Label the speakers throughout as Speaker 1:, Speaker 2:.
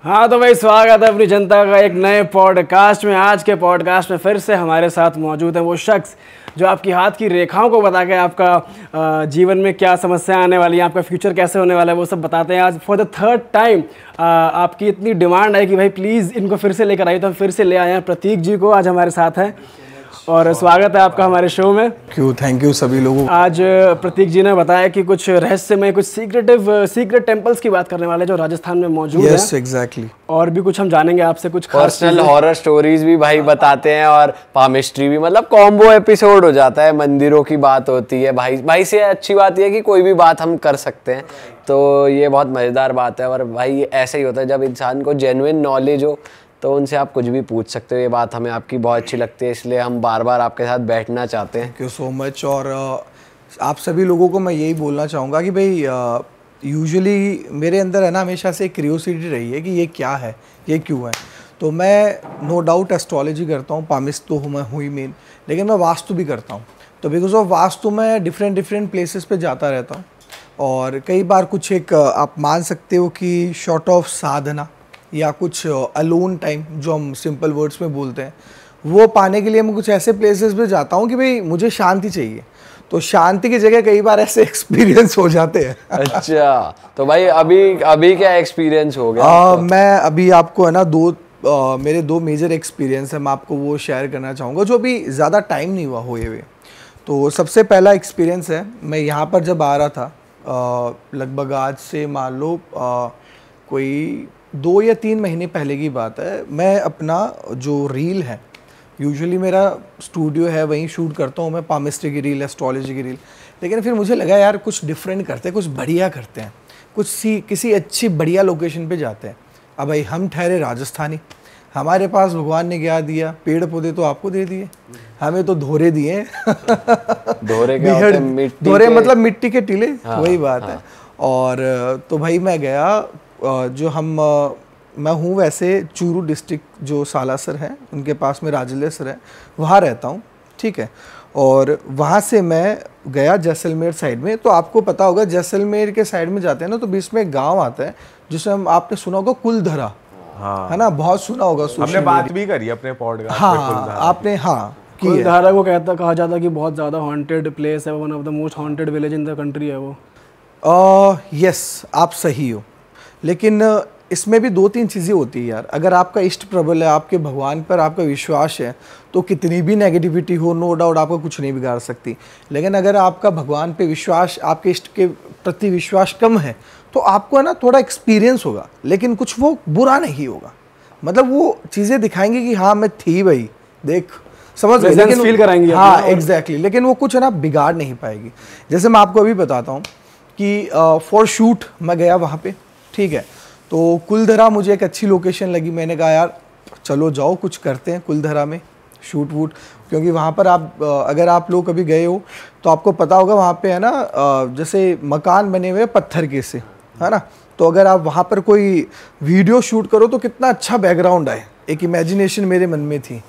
Speaker 1: हाँ तो भाई स्वागत है अपनी जनता का एक नए पॉडकास्ट में। आज के पॉडकास्ट में फिर से हमारे साथ मौजूद है वो शख्स जो आपकी हाथ की रेखाओं को बता के आपका जीवन में क्या समस्या आने वाली है, आपका फ्यूचर कैसे होने वाला है, वो सब बताते हैं। आज फॉर द थर्ड टाइम आपकी इतनी डिमांड है कि भाई प्लीज़ इनको फिर से लेकर आइए, तो हम फिर से ले आए हैं। प्रतीक जी को आज हमारे साथ हैं और स्वागत है आपका हमारे शो में।
Speaker 2: थैंक यू सभी लोगों।
Speaker 1: आज प्रतीक जी ने बताया कि कुछ रहस्यमय, कुछ सीक्रेट टेम्पल्स की बात करने वाले जो राजस्थान में मौजूद हैं।
Speaker 2: Yes exactly.
Speaker 1: और भी कुछ हम जानेंगे आपसे, कुछ
Speaker 3: पर्सनल हॉरर स्टोरीज भी भाई बताते हैं और पामिस्ट्री भी, मतलब कॉम्बो एपिसोड हो जाता है। मंदिरों की बात होती है भाई से अच्छी बात यह है कि कोई भी बात हम कर सकते हैं, तो ये बहुत मज़ेदार बात है। और भाई ऐसा ही होता है जब इंसान को जेन्युइन नॉलेज हो तो उनसे आप कुछ भी पूछ सकते हो। ये बात हमें आपकी बहुत अच्छी लगती है, इसलिए हम बार बार आपके साथ बैठना चाहते हैं।
Speaker 2: Thank you so much. और आप सभी लोगों को मैं यही बोलना चाहूँगा कि भाई यूजुअली मेरे अंदर है ना हमेशा से क्यूरियोसिटी रही है कि ये क्या है, ये क्यों है। तो मैं नो डाउट एस्ट्रोलॉजी करता हूँ, पामिस्ट तो मैं हुई मेन, लेकिन मैं वास्तु भी करता हूँ। तो बिकॉज ऑफ वास्तु मैं डिफरेंट प्लेसेस पे जाता रहता हूँ और कई बार कुछ एक आप मान सकते हो कि शॉर्ट ऑफ साधना या कुछ अलोन टाइम जो हम सिंपल वर्ड्स में बोलते हैं, वो पाने के लिए मैं कुछ ऐसे प्लेसेस पे जाता हूँ कि भाई मुझे शांति चाहिए। तो शांति की जगह कई बार ऐसे एक्सपीरियंस हो जाते हैं।
Speaker 3: अच्छा, तो भाई अभी क्या एक्सपीरियंस हो गया?
Speaker 2: मैं अभी आपको है ना मेरे दो मेजर एक्सपीरियंस है, मैं आपको वो शेयर करना चाहूँगा जो अभी ज़्यादा टाइम नहीं हुआ हुए हुए। तो सबसे पहला एक्सपीरियंस है, मैं यहाँ पर जब आ रहा था लगभग आज से मान लो कोई 2 या 3 महीने पहले की बात है। मैं अपना जो रील है, यूजुअली मेरा स्टूडियो है वहीं शूट करता हूँ मैं, पामिस्ट्री की रील, एस्ट्रोलॉजी की रील। लेकिन फिर मुझे लगा यार कुछ डिफरेंट करते हैं, कुछ बढ़िया करते हैं, किसी अच्छी बढ़िया लोकेशन पे जाते हैं। अब भाई हम ठहरे राजस्थानी, हमारे पास भगवान ने क्या दिया? पेड़ पौधे तो आपको दे दिए, हमें तो धोरे दिए।
Speaker 3: धोरे क्या होते हैं?
Speaker 2: धोरे मतलब मिट्टी के टीले। हाँ, वही बात है।
Speaker 3: हाँ।
Speaker 2: और तो भाई मैं गया, मैं हूँ वैसे चूरू डिस्ट्रिक्ट जो सालासर है उनके पास में राजलेसर है, वहाँ रहता हूँ, ठीक है। और वहाँ से मैं गया जैसलमेर साइड में। तो आपको पता होगा जैसलमेर के साइड में जाते हैं ना तो बीच में एक गांव आता है जिसे आपने सुना होगा कुलधरा। हाँ, है ना, बहुत सुना होगा।
Speaker 4: हमने बात भी करी अपने पॉडकास्ट
Speaker 2: में। हाँ आपने
Speaker 1: कुलधरा को कहा जाता है कि बहुत ज़्यादा हॉन्टेड प्लेस है, one of the most haunted village in the country है वो।
Speaker 2: यस आप सही हो, लेकिन इसमें भी 2-3 चीज़ें होती है यार। अगर आपका इष्ट प्रबल है, आपके भगवान पर आपका विश्वास है, तो कितनी भी नेगेटिविटी हो नो डाउट आपको कुछ नहीं बिगाड़ सकती। लेकिन अगर आपका भगवान पे विश्वास, आपके इष्ट के प्रति विश्वास कम है, तो आपको है ना थोड़ा एक्सपीरियंस होगा, लेकिन कुछ वो बुरा नहीं होगा। मतलब वो चीज़ें दिखाएंगे कि हाँ मैं थी भाई, देख समझ गए, लेकिन
Speaker 1: फील कराएंगे।
Speaker 2: हाँ एग्जैक्टली। लेकिन वो कुछ है ना बिगाड़ नहीं पाएगी। जैसे मैं आपको अभी बताता हूँ कि फॉर शूट मैं गया वहाँ पे, ठीक है। तो कुलधरा मुझे एक अच्छी लोकेशन लगी, मैंने कहा यार चलो जाओ कुछ करते हैं कुलधरा में शूट वूट। क्योंकि वहाँ पर आप अगर आप लोग कभी गए हो तो आपको पता होगा वहाँ पे है ना जैसे मकान बने हुए पत्थर के से, है ना। तो अगर आप वहाँ पर कोई वीडियो शूट करो तो कितना अच्छा बैकग्राउंड आए। एक इमेजिनेशन मेरे मन में थी,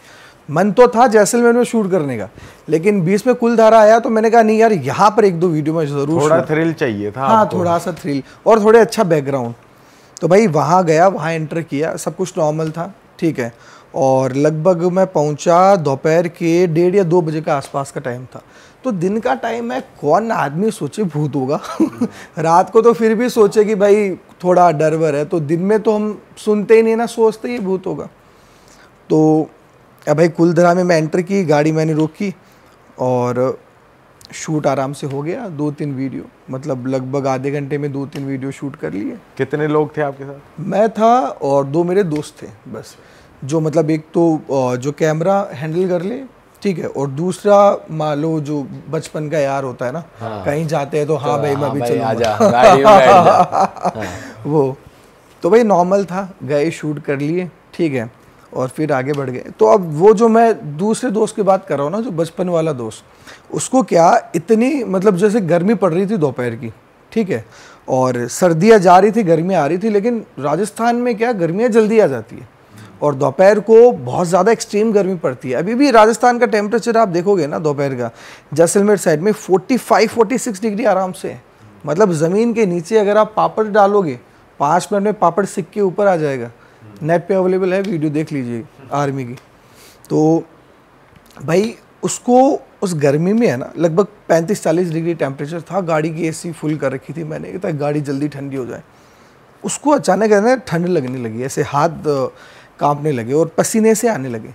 Speaker 2: मन तो था जैसलमेर में शूट करने का, लेकिन बीच में कुलधारा आया तो मैंने कहा नहीं यार यहाँ पर 1-2 वीडियो में जरूर
Speaker 4: थोड़ा थ्रिल चाहिए था।
Speaker 2: हाँ थोड़ा सा थ्रिल और थोड़े अच्छा बैकग्राउंड। तो भाई वहाँ गया, वहाँ एंटर किया, सब कुछ नॉर्मल था, ठीक है। और लगभग मैं पहुँचा दोपहर के 1:30 या 2 बजे का आसपास का टाइम था। तो दिन का टाइम है, कौन आदमी सोचे भूत होगा। रात को तो फिर भी सोचे कि भाई थोड़ा डर वर है, तो दिन में तो हम सुनते ही नहीं ना, सोचते ही भूत होगा। तो अब भाई कुलधरा में मैं एंटर की, गाड़ी मैंने रोकी और शूट आराम से हो गया। 2-3 वीडियो, मतलब लगभग आधे घंटे में 2-3 वीडियो शूट कर लिए।
Speaker 4: कितने लोग थे आपके साथ?
Speaker 2: मैं था और 2 मेरे दोस्त थे बस, जो मतलब एक तो जो कैमरा हैंडल कर ले, ठीक है, और दूसरा मान लो जो बचपन का यार होता है ना। हाँ। कहीं जाते हैं तो हाँ भाई मैं भी चलूंगा। वो तो भाई नॉर्मल था, गए शूट कर लिए, ठीक है, और फिर आगे बढ़ गए। तो अब वो जो मैं दूसरे दोस्त की बात कर रहा हूँ ना, जो बचपन वाला दोस्त, उसको क्या इतनी मतलब जैसे गर्मी पड़ रही थी दोपहर की, ठीक है, और सर्दियाँ जा रही थी, गर्मी आ रही थी। लेकिन राजस्थान में क्या गर्मियाँ जल्दी आ जाती है और दोपहर को बहुत ज़्यादा एक्सट्रीम गर्मी पड़ती है। अभी भी राजस्थान का टेम्परेचर आप देखोगे ना दोपहर का, जैसलमेर साइड में 45-46 डिग्री आराम से। मतलब ज़मीन के नीचे अगर आप पापड़ डालोगे 5 मिनट में पापड़ सिक के ऊपर आ जाएगा। नेट पे अवेलेबल है, वीडियो देख लीजिए आर्मी की। तो भाई उसको उस गर्मी में है ना लगभग 35-40 डिग्री टेम्परेचर था, गाड़ी की एसी फुल कर रखी थी मैंने ताकि गाड़ी जल्दी ठंडी हो जाए। उसको अचानक है ना ठंड लगने लगी, ऐसे हाथ कांपने लगे और पसीने से आने लगे।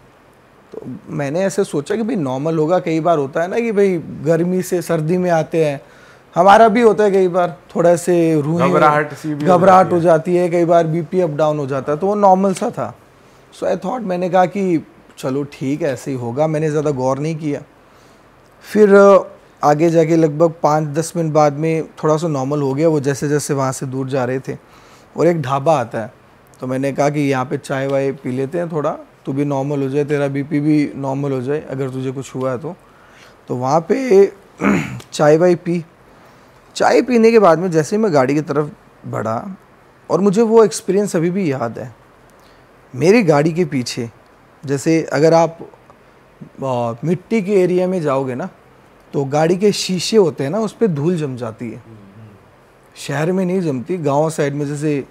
Speaker 2: तो मैंने ऐसे सोचा कि भाई नॉर्मल होगा, कई बार होता है ना कि भाई गर्मी से सर्दी में आते हैं, हमारा भी होता है कई बार, थोड़ा से घबराहट हो जाती है, कई बार बीपी अप डाउन हो जाता है, तो वो नॉर्मल सा था। सो आई थॉट, मैंने कहा कि चलो ठीक है ऐसे ही होगा, मैंने ज़्यादा गौर नहीं किया। फिर आगे जाके लगभग 5-10 मिनट बाद में थोड़ा सा नॉर्मल हो गया वो, जैसे जैसे वहाँ से दूर जा रहे थे। और एक ढाबा आता है, तो मैंने कहा कि यहाँ पे चाय वाय पी लेते हैं थोड़ा, तू भी नॉर्मल हो जाए, तेरा बीपी भी नॉर्मल हो जाए अगर तुझे कुछ हुआ है तो वहाँ पे चाय वाय पी। चाय पीने के बाद में जैसे ही मैं गाड़ी की तरफ बढ़ा, और मुझे वो एक्सपीरियंस अभी भी याद है, मेरी गाड़ी के पीछे जैसे अगर आप मिट्टी के एरिया में जाओगे ना तो गाड़ी के शीशे होते हैं ना, उस पर धूल जम जाती है। शहर में नहीं जमती, गांव साइड में जैसे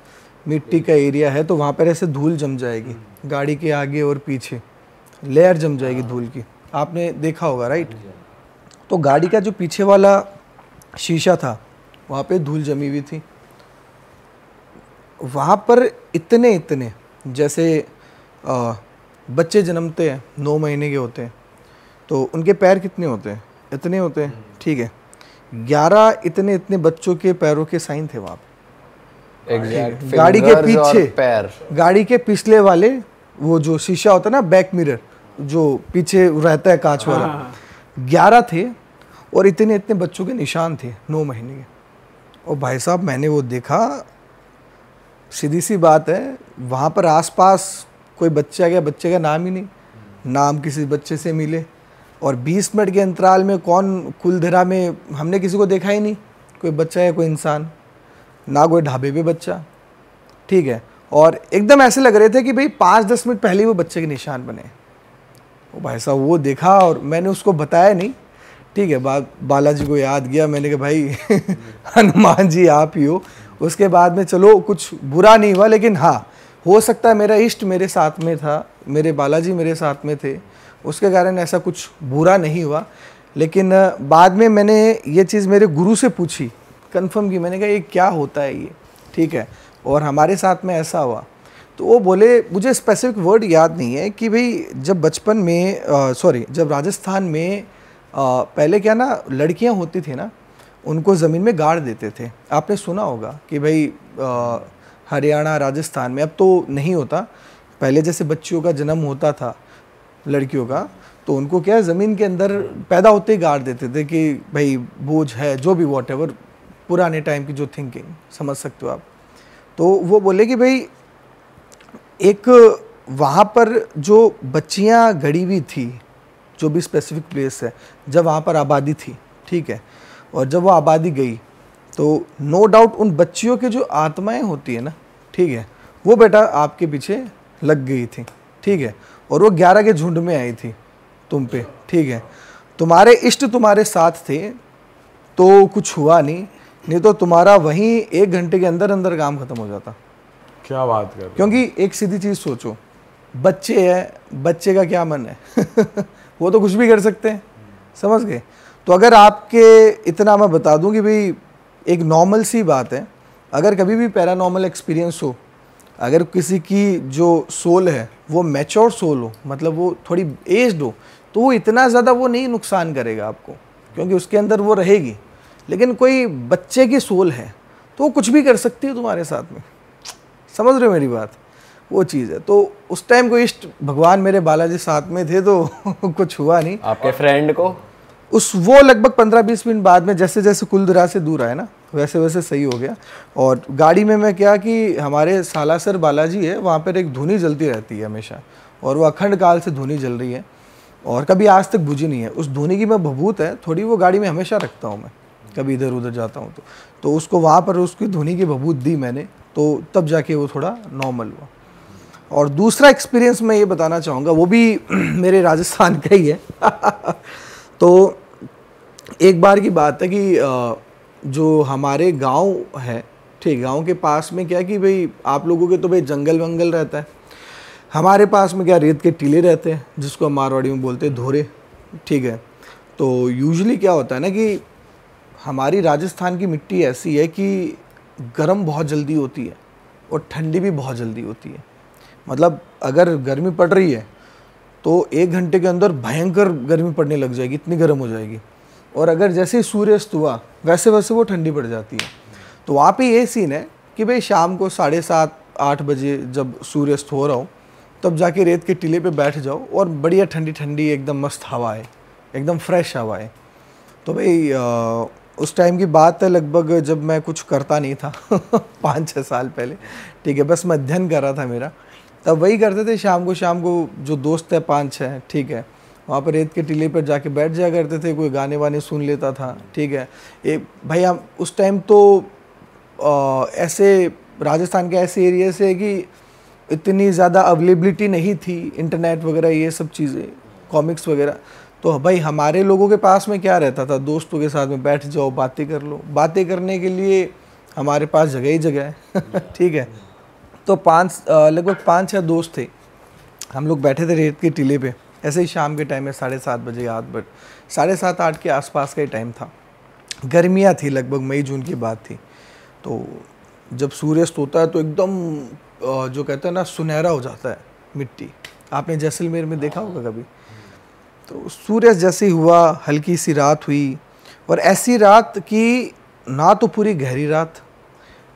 Speaker 2: मिट्टी का एरिया है तो वहाँ पर ऐसे धूल जम जाएगी, गाड़ी के आगे और पीछे लेयर जम जाएगी धूल की, आपने देखा होगा राइट। तो गाड़ी का जो पीछे वाला शीशा था वहाँ पे धूल जमी हुई थी। वहाँ पर इतने जैसे बच्चे जन्मते हैं 9 महीने के होते हैं, तो उनके पैर कितने होते हैं, इतने होते हैं, ठीक है। 11 इतने बच्चों के पैरों के साइन थे वहाँ पे।
Speaker 3: एग्जैक्ट,
Speaker 2: गाड़ी के पीछे
Speaker 3: पैर,
Speaker 2: गाड़ी के पिछले वाले वो जो शीशा होता है ना, बैक मिरर जो पीछे रहता है कांच वाला, 11 थे और इतने बच्चों के निशान थे 9 महीने के। और भाई साहब मैंने वो देखा, सीधी सी बात है, वहाँ पर आसपास कोई बच्चा आ गया, बच्चे का नाम ही नहीं, नाम किसी बच्चे से मिले, और 20 मिनट के अंतराल में कौन कुलधरा में हमने किसी को देखा ही नहीं, कोई बच्चा या कोई इंसान, ना कोई ढाबे पे बच्चा, ठीक है। और एकदम ऐसे लग रहे थे कि भाई 5-10 मिनट पहले ही वो बच्चे के निशान बने। वो भाई साहब वो देखा और मैंने उसको बताया नहीं, ठीक है। बालाजी को याद किया, मैंने कहा भाई हनुमान जी आप ही हो। उसके बाद में चलो कुछ बुरा नहीं हुआ, लेकिन हाँ हो सकता है मेरा इष्ट मेरे साथ में था, मेरे बालाजी मेरे साथ में थे, उसके कारण ऐसा कुछ बुरा नहीं हुआ। लेकिन बाद में मैंने ये चीज़ मेरे गुरु से पूछी, कंफर्म की, मैंने कहा ये क्या होता है ये, ठीक है, और हमारे साथ में ऐसा हुआ। तो वो बोले, मुझे स्पेसिफिक वर्ड याद नहीं है कि भाई जब बचपन में जब राजस्थान में पहले क्या ना लड़कियां होती थी ना, उनको ज़मीन में गाड़ देते थे। आपने सुना होगा कि भाई हरियाणा राजस्थान में, अब तो नहीं होता, पहले जैसे बच्चियों का जन्म होता था लड़कियों का, तो उनको क्या ज़मीन के अंदर पैदा होते ही गाड़ देते थे कि भाई बोझ है, जो भी वॉटेवर, पुराने टाइम की जो थिंकिंग, समझ सकते हो आप। तो वो बोले कि भाई एक वहाँ पर जो बच्चियाँ गड़ी हुई थी, जो भी स्पेसिफिक प्लेस है, जब वहाँ पर आबादी थी, ठीक है, और जब वो आबादी गई तो नो डाउट उन बच्चियों की जो आत्माएं होती है ना, ठीक है, वो बेटा आपके पीछे लग गई थी, ठीक है, और वो 11 के झुंड में आई थी तुम पे, ठीक है। तुम्हारे इष्ट तुम्हारे साथ थे तो कुछ हुआ नहीं तो तुम्हारा वहीं 1 घंटे के अंदर अंदर काम खत्म हो जाता।
Speaker 4: क्या बात कर रहे हो?
Speaker 2: क्योंकि एक सीधी चीज़ सोचो, बच्चे हैं, बच्चे का क्या मन है वो तो कुछ भी कर सकते हैं, समझ गए। तो अगर आपके इतना मैं बता दूं कि भाई एक नॉर्मल सी बात है, अगर कभी भी पैरानॉर्मल एक्सपीरियंस हो, अगर किसी की जो सोल है वो मैच्योर सोल हो, मतलब वो थोड़ी एज्ड हो, तो वो इतना ज़्यादा वो नहीं नुकसान करेगा आपको, क्योंकि उसके अंदर वो रहेगी। लेकिन कोई बच्चे की सोल है तो वो कुछ भी कर सकती है तुम्हारे साथ में, समझ रहे हो मेरी बात, वो चीज़ है। तो उस टाइम को इष्ट भगवान मेरे बालाजी साथ में थे तो कुछ हुआ नहीं।
Speaker 3: आपके फ्रेंड को
Speaker 2: वो लगभग 15-20 मिनट बाद में जैसे जैसे कुलधरा से दूर आए ना, वैसे वैसे सही हो गया। और गाड़ी में मैं क्या कि हमारे सालासर बालाजी है, वहाँ पर एक धुनी जलती रहती है हमेशा, और वो अखंड काल से धुनी जल रही है और कभी आज तक बुझी नहीं है। उस धुनी की मैं भभूत है थोड़ी, वो गाड़ी में हमेशा रखता हूँ मैं, कभी इधर उधर जाता हूँ तो उसको वहाँ पर उसकी धुनी की भभूत दी मैंने, तो तब जाके वो थोड़ा नॉर्मल हुआ। और दूसरा एक्सपीरियंस मैं ये बताना चाहूँगा, वो भी मेरे राजस्थान का ही है तो एक बार की बात है कि जो हमारे गांव है, ठीक, गांव के पास में क्या कि भाई आप लोगों के तो भाई जंगल वंगल रहता है, हमारे पास में क्या रेत के टीले रहते हैं जिसको हम मारवाड़ी में बोलते हैं धोरे, ठीक है। तो यूजुअली क्या होता है ना कि हमारी राजस्थान की मिट्टी ऐसी है कि गर्म बहुत जल्दी होती है और ठंडी भी बहुत जल्दी होती है। मतलब अगर गर्मी पड़ रही है तो 1 घंटे के अंदर भयंकर गर्मी पड़ने लग जाएगी, इतनी गर्म हो जाएगी। और अगर जैसे ही सूर्यास्त हुआ वैसे वैसे वो ठंडी पड़ जाती है। तो वहाँ पे ये सीन है कि भाई शाम को 7:30-8 बजे जब सूर्यास्त हो रहा हो तब जाके रेत के टीले पे बैठ जाओ और बढ़िया ठंडी ठंडी एकदम मस्त हवा है, एकदम फ्रेश हवा है। तो भाई उस टाइम की बात है, लगभग जब मैं कुछ करता नहीं था 5-6 साल पहले, ठीक है, बस मैं अध्ययन कर रहा था मेरा। तब वही करते थे शाम को जो दोस्त है 5-6, ठीक है, वहाँ पर रेत के टीले पर जाके बैठ जाया करते थे, कोई गाने वाने सुन लेता था, ठीक है। भाई हम उस टाइम तो ऐसे राजस्थान के ऐसे एरिया से कि इतनी ज़्यादा अवेलेबिलिटी नहीं थी, इंटरनेट वगैरह ये सब चीज़ें, कॉमिक्स वगैरह। तो भाई हमारे लोगों के पास में क्या रहता था, दोस्तों के साथ में बैठ जाओ, बातें कर लो। बातें करने के लिए हमारे पास जगह ही जगह है ठीक है। तो लगभग 5-6 दोस्त थे, हम लोग बैठे थे रेत के टीले पे, ऐसे ही शाम के टाइम में 7:30 बजे 7:30-8 के आसपास का ही टाइम था। गर्मियाँ थी, लगभग मई-जून की बात थी। तो जब सूर्यास्त होता है तो एकदम जो कहते हैं ना सुनहरा हो जाता है मिट्टी। आपने जैसलमेर में देखा होगा कभी। तो सूर्यास्त जैसे ही हुआ, हल्की सी रात हुई, और ऐसी रात कि ना तो पूरी गहरी रात,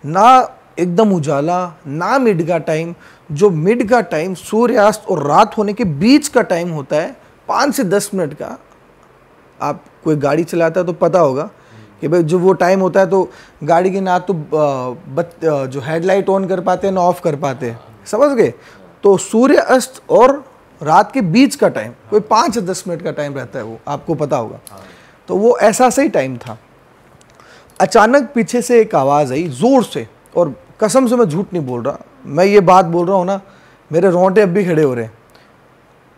Speaker 2: ना एकदम उजाला, ना मिड का टाइम। जो मिड का टाइम सूर्यास्त और रात होने के बीच का टाइम होता है 5 से 10 मिनट का। आप कोई गाड़ी चलाता है तो पता होगा कि भाई जो वो टाइम होता है तो गाड़ी की ना तो जो हेडलाइट ऑन कर पाते हैं ना ऑफ कर पाते हैं, समझ गए। तो सूर्य अस्त और रात के बीच का टाइम कोई 5 से 10 मिनट का टाइम रहता है, वो आपको पता होगा। तो वो ऐसा सही टाइम था। अचानक पीछे से एक आवाज़ आई ज़ोर से, और कसम से मैं झूठ नहीं बोल रहा, मैं ये बात बोल रहा हूँ ना, मेरे रोंगटे अब भी खड़े हो रहे हैं।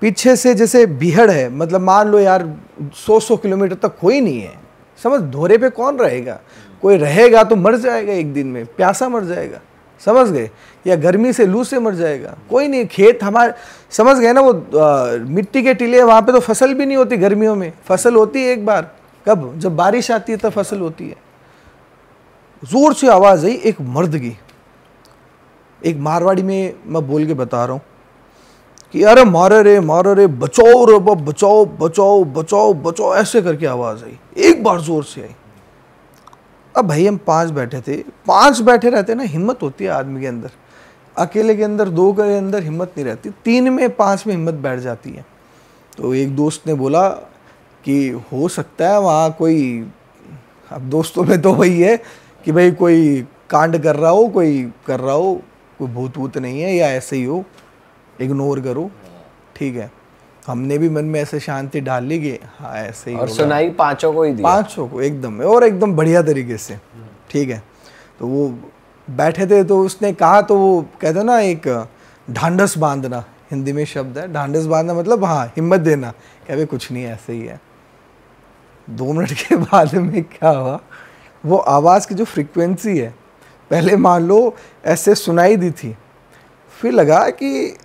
Speaker 2: पीछे से जैसे भीड़ है, मतलब मान लो यार 100 किलोमीटर तक कोई नहीं है, समझ। धोरे पे कौन रहेगा, कोई रहेगा तो मर जाएगा एक दिन में, प्यासा मर जाएगा, समझ गए, या गर्मी से लू से मर जाएगा, कोई नहीं। खेत हमारे, समझ गए ना, वो मिट्टी के टीले, वहाँ पे तो फसल भी नहीं होती गर्मियों में। फसल होती है एक बार, कब, जब बारिश आती है तब फसल होती है। जोर से आवाज़ आई एक मर्द की, एक मारवाड़ी में मैं बोल के बता रहा हूँ कि अरे मारे रे बचाओ रे बचाओ बचाओ बचाओ बचाओ, ऐसे करके आवाज़ आई एक बार जोर से आई। अब भाई हम 5 बैठे थे, 5 बैठे रहते ना, हिम्मत होती है आदमी के अंदर, अकेले के अंदर 2 के अंदर हिम्मत नहीं रहती, 3 में 5 में हिम्मत बैठ जाती है। तो एक दोस्त ने बोला कि हो सकता है वहाँ कोई, अब दोस्तों में तो वही है कि भाई कोई कांड कर रहा हो, कोई कर रहा हो, कोई भूत वूत नहीं है, या ऐसे ही हो, इग्नोर करो, ठीक है। हमने भी मन में ऐसे शांति डाल ली कि हाँ ऐसे ही, और
Speaker 3: सुनाई 5 को ही दी,
Speaker 2: 5 को एकदम, और एकदम बढ़िया तरीके से, ठीक है। तो वो बैठे थे, तो उसने कहा, तो वो कहते ना एक ढांढस बांधना, हिंदी में शब्द है ढांढस बांधना, मतलब हाँ हिम्मत देना, क्या भाई कुछ नहीं ऐसे ही है। 2 मिनट के बाद में क्या हुआ, वो आवाज़ की जो फ्रीक्वेंसी है, पहले मान लो ऐसे सुनाई दी थी, फिर लगा कि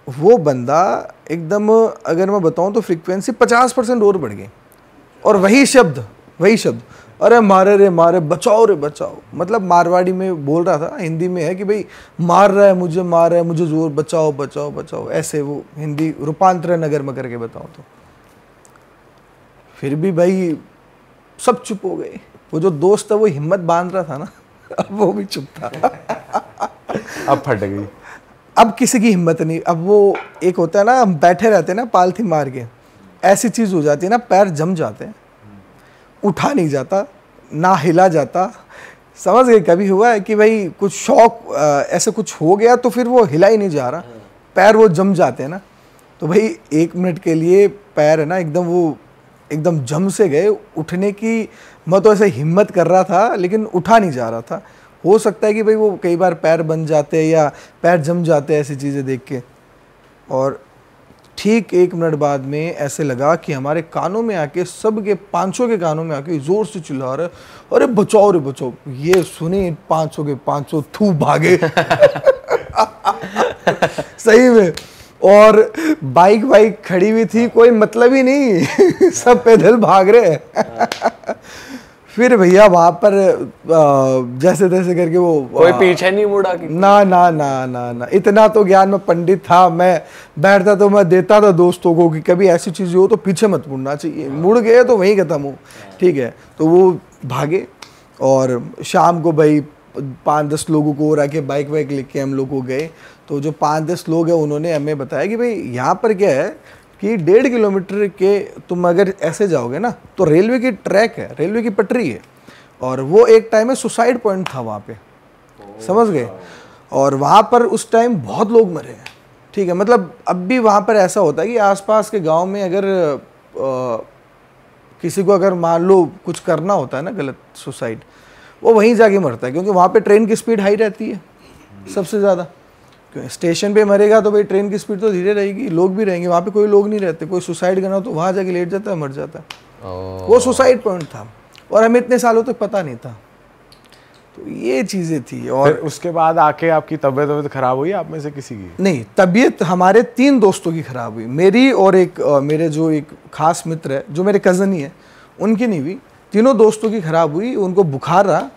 Speaker 2: वो बंदा एकदम, अगर मैं बताऊं तो फ्रीक्वेंसी 50% और बढ़ गई, और वही शब्द अरे मारे बचाओ रे बचाओ, मतलब मारवाड़ी में बोल रहा था, हिंदी में है कि भाई मार रहा है मुझे जोर, बचाओ बचाओ बचाओ, ऐसे वो हिंदी रूपांतरण अगर मैं करके बताऊं तो। फिर भी भाई सब चुप हो गए। वो जो दोस्त था वो हिम्मत बांध रहा था ना, अब वो भी चुप था
Speaker 4: अब फट गई,
Speaker 2: अब किसी की हिम्मत नहीं। अब वो एक होता है ना, हम बैठे रहते हैं ना पालथी मार के, ऐसी चीज़ हो जाती है ना, पैर जम जाते हैं, उठा नहीं जाता, ना हिला जाता, समझ गए। कभी हुआ है कि भाई कुछ शौक ऐसे कुछ हो गया तो फिर वो हिला ही नहीं जा रहा, पैर वो जम जाते हैं ना। तो भाई 1 मिनट के लिए पैर है ना एकदम, वो एकदम जम से गए, उठने की मैं तो ऐसे हिम्मत कर रहा था लेकिन उठा नहीं जा रहा था। हो सकता है कि भाई वो कई बार पैर बन जाते हैं या पैर जम जाते हैं ऐसी चीज़ें देख के। और ठीक 1 मिनट बाद में ऐसे लगा कि हमारे कानों में आके, सब के 500 के कानों में आके ज़ोर से चिल्ला रहे, अरे बचाओ रे बचाओ। ये सुने 500 के 500 थू भागे सही में। और बाइक खड़ी हुई थी, कोई मतलब ही नहीं सब पैदल भाग रहे हैं। फिर भैया वहां पर जैसे तैसे करके वो
Speaker 3: कोई पीछे नहीं मुड़ा कि
Speaker 2: ना ना ना ना ना, इतना तो ज्ञान में पंडित था, मैं बैठता तो मैं देता था दोस्तों को कि कभी ऐसी चीज़ हो तो पीछे मत मुड़ना चाहिए, मुड़ गए तो वहीं खत्म हो, ठीक है। तो वो भागे और शाम को भाई 5-10 लोगों को और आके बाइक वाइक लेके हम लोग को गए। तो जो 5-10 लोग हैं उन्होंने हमें बताया कि भाई यहाँ पर क्या है कि 1.5 किलोमीटर के तुम अगर ऐसे जाओगे ना तो रेलवे की ट्रैक है, रेलवे की पटरी है, और वो एक टाइम में सुसाइड पॉइंट था वहाँ पे, समझ गए। और वहाँ पर उस टाइम बहुत लोग मरे हैं, ठीक है। मतलब अब भी वहाँ पर ऐसा होता है कि आसपास के गांव में अगर किसी को अगर मान लो कुछ करना होता है ना गलत, सुसाइड, वो वहीं जाके मरता है, क्योंकि वहाँ पे ट्रेन की स्पीड हाई रहती है सबसे ज़्यादा। स्टेशन पे मरेगा तो भाई ट्रेन की स्पीड तो धीरे रहेगी, लोग भी रहेंगे, वहाँ पे कोई लोग नहीं रहते, कोई सुसाइड करना तो वहाँ जाके लेट जाता है, मर जाता है। वो सुसाइड पॉइंट था और हमें इतने सालों तक पता नहीं था। तो ये चीज़ें थी। और
Speaker 4: उसके बाद आके आपकी तबीयत खराब हुई आप में से किसी की?
Speaker 2: नहीं, तबीयत हमारे 3 दोस्तों की खराब हुई, मेरी और एक मेरे जो एक खास मित्र है जो मेरे कज़न ही है, उनकी नहीं हुई। तीनों दोस्तों की खराब हुई, उनको बुखार रहा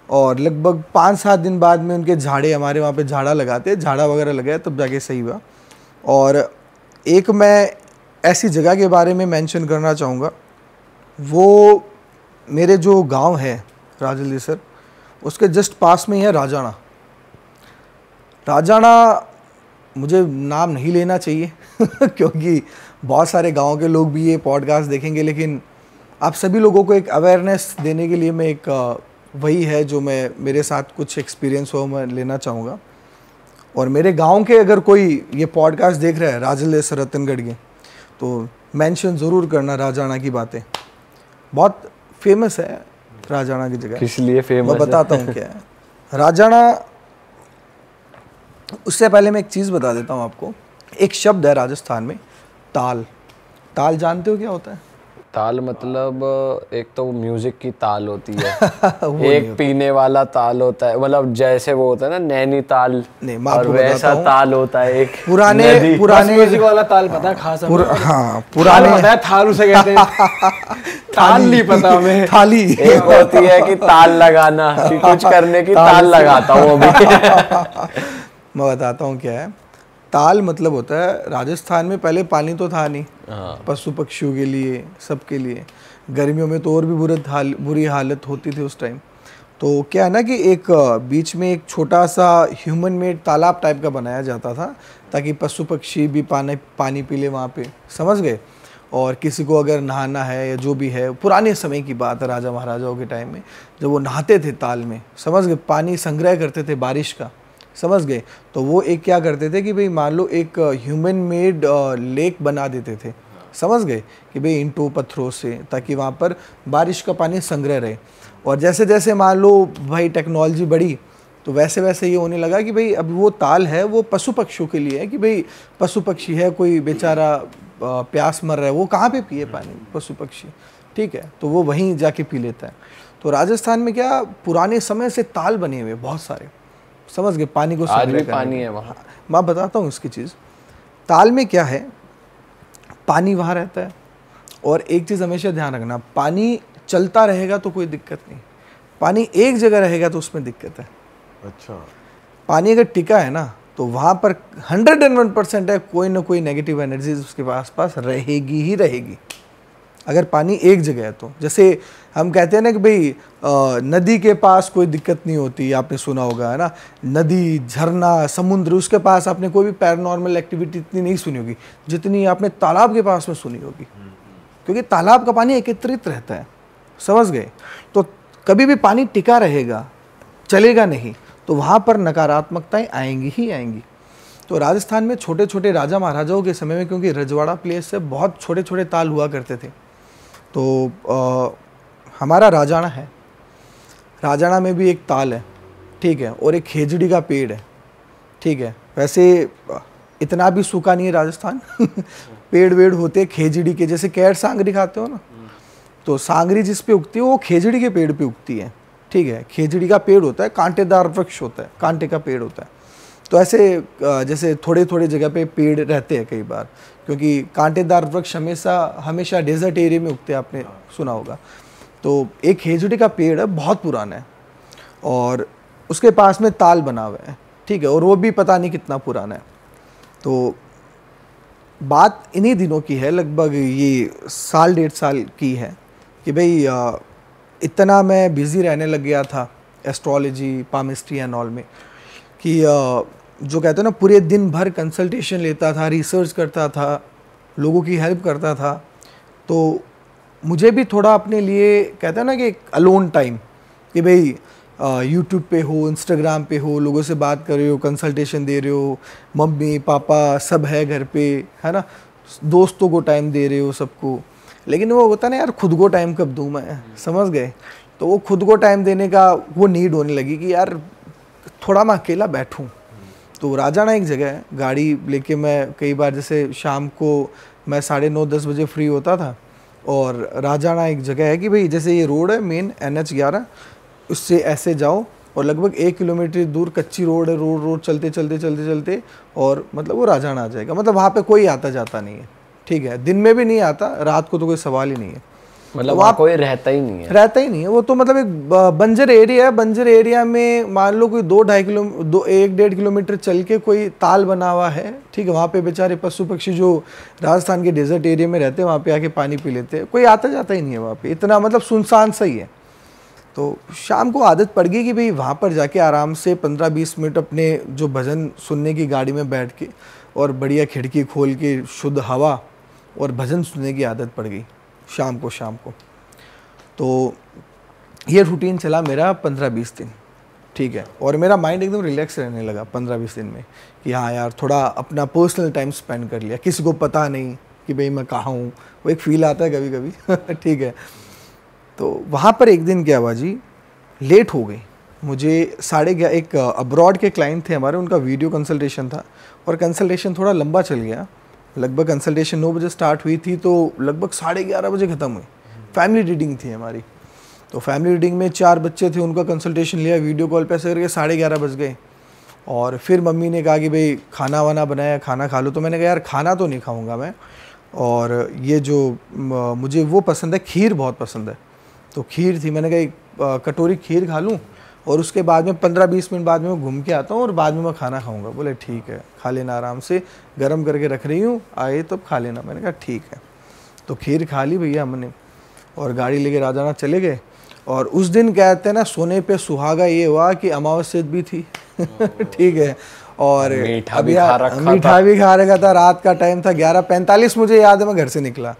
Speaker 2: और लगभग 5-7 दिन बाद में उनके झाड़े, हमारे वहाँ पे झाड़ा लगाते हैं, झाड़ा वगैरह लगाया तब जाके सही हुआ। और एक मैं ऐसी जगह के बारे में मेंशन करना चाहूँगा, वो मेरे जो गांव है राजलेसर, उसके जस्ट पास में ही है राजाना। राजाना मुझे नाम नहीं लेना चाहिए क्योंकि बहुत सारे गांव के लोग भी ये पॉडकास्ट देखेंगे, लेकिन आप सभी लोगों को एक अवेयरनेस देने के लिए मैं एक वही है जो मैं मेरे साथ कुछ एक्सपीरियंस हो मैं लेना चाहूँगा। और मेरे गांव के अगर कोई ये पॉडकास्ट देख रहा है राजलेसर रतनगढ़ के, तो मेंशन ज़रूर करना राजाना की बातें, बहुत फेमस है राजाना की जगह।
Speaker 3: किस लिए फेमस
Speaker 2: मैं बताता हूँ क्या है राजाना। उससे पहले मैं एक चीज़ बता देता हूँ आपको। एक शब्द है राजस्थान में, ताल। ताल जानते हो क्या होता है?
Speaker 3: ताल मतलब एक तो म्यूजिक की ताल होती है एक पीने वाला ताल होता है, मतलब जैसे वो होता है ना नैनीताल, और वैसा ताल होता है एक
Speaker 2: पुराने
Speaker 1: म्यूजिक वाला ताल पता है खास।
Speaker 2: हाँ पुराने
Speaker 1: पता है, थाल उसे कहते हैं ताल नहीं पता हमें।
Speaker 2: थाली
Speaker 3: एक होती है कि ताल लगाना, कि कुछ करने की ताल लगाता हूँ अभी
Speaker 2: मैं बताता हूँ क्या है। ताल मतलब होता है, राजस्थान में पहले पानी तो था नहीं, पशु पक्षियों के लिए, सबके लिए। गर्मियों में तो और भी बुरी हालत होती थी उस टाइम। तो क्या है ना कि एक बीच में एक छोटा सा ह्यूमन मेड तालाब टाइप का बनाया जाता था, ताकि पशु पक्षी भी पानी पी ले वहाँ पे, समझ गए। और किसी को अगर नहाना है या जो भी है, पुराने समय की बात है, राजा महाराजाओं के टाइम में जब वो नहाते थे ताल में, समझ गए, पानी संग्रह करते थे बारिश का, समझ गए। तो वो एक क्या करते थे कि भाई मान लो एक ह्यूमन मेड लेक बना देते थे, समझ गए, कि भाई ईंटों पत्थरों से, ताकि वहाँ पर बारिश का पानी संग्रह रहे। और जैसे जैसे मान लो भाई टेक्नोलॉजी बढ़ी, तो वैसे वैसे ये होने लगा कि भाई अब वो ताल है वो पशु पक्षियों के लिए है, कि भाई पशु पक्षी है, कोई बेचारा प्यास मर रहा है, वो कहाँ पे पिए पानी, पशु पक्षी, ठीक है, तो वो वहीं जाके पी लेता है। तो राजस्थान में क्या पुराने समय से ताल बने हुए बहुत सारे, समझ गए, पानी को
Speaker 3: आज भी पानी है वहाँ।
Speaker 2: मैं बताता हूँ इसकी चीज़। ताल में क्या है, पानी वहाँ रहता है, और एक चीज़ हमेशा ध्यान रखना, पानी चलता रहेगा तो कोई दिक्कत नहीं, पानी एक जगह रहेगा तो उसमें दिक्कत है।
Speaker 4: अच्छा,
Speaker 2: पानी अगर टिका है ना तो वहाँ पर 101% है, कोई ना कोई नेगेटिव एनर्जी उसके पास रहेगी ही रहेगी, अगर पानी एक जगह है तो। जैसे हम कहते हैं ना कि भाई नदी के पास कोई दिक्कत नहीं होती, आपने सुना होगा है ना, नदी, झरना, समुद्र, उसके पास आपने कोई भी पैरानॉर्मल एक्टिविटी इतनी नहीं सुनी होगी जितनी आपने तालाब के पास में सुनी होगी, क्योंकि तालाब का पानी एकत्रित रहता है, समझ गए। तो कभी भी पानी टिका रहेगा, चलेगा नहीं, तो वहाँ पर नकारात्मकताएं आएंगी ही आएंगी। तो राजस्थान में छोटे छोटे राजा महाराजाओं के समय में, क्योंकि रजवाड़ा प्लेस से बहुत छोटे छोटे ताल हुआ करते थे, तो हमारा राजाना है, राजाना में भी एक ताल है, ठीक है, और एक खेजड़ी का पेड़ है, ठीक है। वैसे इतना भी सूखा नहीं है राजस्थान पेड़ वेड़ होते हैं खेजड़ी के, जैसे कैर सांगरी खाते हो ना, तो सांगरी जिस पे उगती है वो खेजड़ी के पेड़ पे उगती है, ठीक है। खेजड़ी का पेड़ होता है, कांटेदार वृक्ष होता है, कांटे का पेड़ होता है, तो ऐसे जैसे थोड़े थोड़े जगह पे पेड़ रहते हैं कई बार, क्योंकि कांटेदार वृक्ष हमेशा डेजर्ट एरिया में उगते हैं, आपने सुना होगा। तो एक खेजड़ी का पेड़ है, बहुत पुराना है, और उसके पास में ताल बना हुआ है, ठीक है, और वो भी पता नहीं कितना पुराना है। तो बात इन्हीं दिनों की है, लगभग ये 1.5 साल की है, कि भाई इतना मैं बिज़ी रहने लग गया था एस्ट्रोलॉजी, पामिस्ट्री एंड ऑल में, कि जो कहते हैं ना, पूरे दिन भर कंसल्टेशन लेता था, रिसर्च करता था, लोगों की हेल्प करता था। तो मुझे भी थोड़ा अपने लिए, कहते हैं ना, कि अलोन टाइम, कि भाई यूट्यूब पे हो, इंस्टाग्राम पे हो, लोगों से बात कर रहे हो, कंसल्टेशन दे रहे हो, मम्मी पापा सब है घर पे, है ना, दोस्तों को टाइम दे रहे हो सबको, लेकिन वो होता ना यार, खुद को टाइम कब दूँ मैं, समझ गए। तो वो खुद को टाइम देने का वो नीड होने लगी कि यार थोड़ा मैं अकेला बैठूं। तो राजाना एक जगह है, गाड़ी लेके मैं कई बार, जैसे शाम को मैं 9:30-10 बजे फ्री होता था, और राजाना एक जगह है कि भाई जैसे ये रोड है मेन NH11, उससे ऐसे जाओ और लगभग 1 किलोमीटर दूर कच्ची रोड है, रोड चलते चलते और मतलब वो राजाना आ जाएगा। मतलब वहाँ पे कोई आता जाता नहीं है, ठीक है, दिन में भी नहीं आता, रात को तो कोई सवाल ही नहीं है,
Speaker 3: मतलब वहाँ कोई रहता ही नहीं है।
Speaker 2: वो तो मतलब एक बंजर एरिया है। बंजर एरिया में मान लो कोई 1-1.5 किलोमीटर चल के कोई ताल बना हुआ है, ठीक है, वहाँ पे बेचारे पशु पक्षी जो राजस्थान के डेजर्ट एरिया में रहते हैं वहाँ पे आके पानी पी लेते हैं, कोई आता जाता ही नहीं है वहाँ पे, इतना मतलब सुनसान सही है। तो शाम को आदत पड़ गई कि भाई वहाँ पर जाके आराम से 15-20 मिनट अपने जो भजन सुनने की गाड़ी में बैठ के, और बढ़िया खिड़की खोल के शुद्ध हवा और भजन सुनने की आदत पड़ गई शाम को। तो ये रूटीन चला मेरा 15-20 दिन, ठीक है, और मेरा माइंड एकदम रिलैक्स रहने लगा 15-20 दिन में, कि हाँ यार थोड़ा अपना पर्सनल टाइम स्पेंड कर लिया, किसी को पता नहीं कि भाई मैं कहाँ हूँ, वो एक फील आता है कभी कभी ठीक है। तो वहाँ पर एक दिन क्या हुआ जी, लेट हो गई मुझे 11:30, एक अब्रॉड के क्लाइंट थे हमारे, उनका वीडियो कंसल्टेशन था, और कंसल्टेशन थोड़ा लंबा चल गया, लगभग कंसल्टेशन 9 बजे स्टार्ट हुई थी, तो लगभग 11:30 बजे ख़त्म हुई। फैमिली रीडिंग थी हमारी, तो फैमिली रीडिंग में 4 बच्चे थे, उनका कंसल्टेशन लिया वीडियो कॉल पे, ऐसे करके 11:30 बज गए। और फिर मम्मी ने कहा कि भाई खाना वाना बनाया, खाना खा लो। तो मैंने कहा यार खाना तो नहीं खाऊंगा मैं, और ये जो मुझे वो पसंद है, खीर बहुत पसंद है, तो खीर थी, मैंने कहा एक कटोरी खीर खा लूँ, और उसके बाद में 15-20 मिनट बाद में मैं घूम के आता हूँ, और बाद में मैं खाना खाऊंगा। बोले ठीक है, खा लेना, आराम से गर्म करके रख रही हूँ, आए तब खा लेना। मैंने कहा ठीक है। तो खीर खा ली भैया हमने, और गाड़ी लेके राजाना चले गए। और उस दिन कहते हैं ना, सोने पे सुहागा ये हुआ कि अमावस्या भी थी ठीक है, और
Speaker 3: मीठा भी खा
Speaker 2: रखा था। रात का टाइम था 11:45 मुझे याद है, मैं घर से निकला,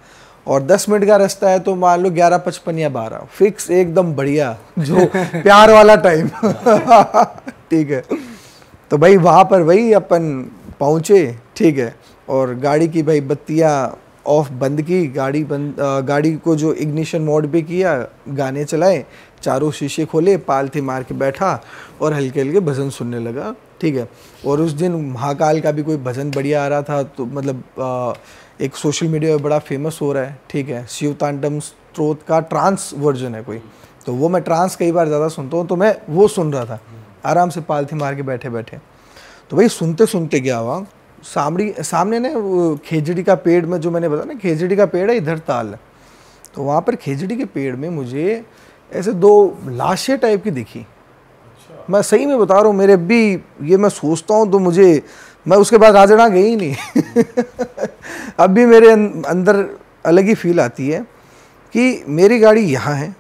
Speaker 2: और 10 मिनट का रास्ता है, तो मान लो 11:55 या 12 फिक्स, एकदम बढ़िया, जो प्यार वाला टाइम ठीक है। तो भाई वहाँ पर वही अपन पहुँचे, ठीक है, और गाड़ी की भाई बत्तियाँ ऑफ बंद की, गाड़ी को जो इग्निशन मोड पे किया, गाने चलाए, चारों शीशे खोले, पालथी मार के बैठा, और हल्के हल्के भजन सुनने लगा, ठीक है। और उस दिन महाकाल का भी कोई भजन बढ़िया आ रहा था, तो मतलब एक सोशल मीडिया में बड़ा फेमस हो रहा है, ठीक है, शिव तांडव स्त्रोत का ट्रांस वर्जन है कोई, तो वो मैं ट्रांस कई बार ज़्यादा सुनता हूँ, तो मैं वो सुन रहा था आराम से पालथी मार के बैठे बैठे। तो भाई सुनते सुनते क्या हुआ, सामने ना वो खेजड़ी का पेड़ में, जो मैंने बताया ना खेजड़ी का पेड़ है, इधर ताल है, तो वहाँ पर खेजड़ी के पेड़ में मुझे ऐसे 2 लाशें टाइप की दिखी। मैं सही में बता रहा हूँ, मेरे भी ये मैं सोचता हूँ तो मैं उसके बाद राजड़ा गई नहीं अब भी मेरे अंदर अलग ही फील आती है कि मेरी गाड़ी यहाँ है,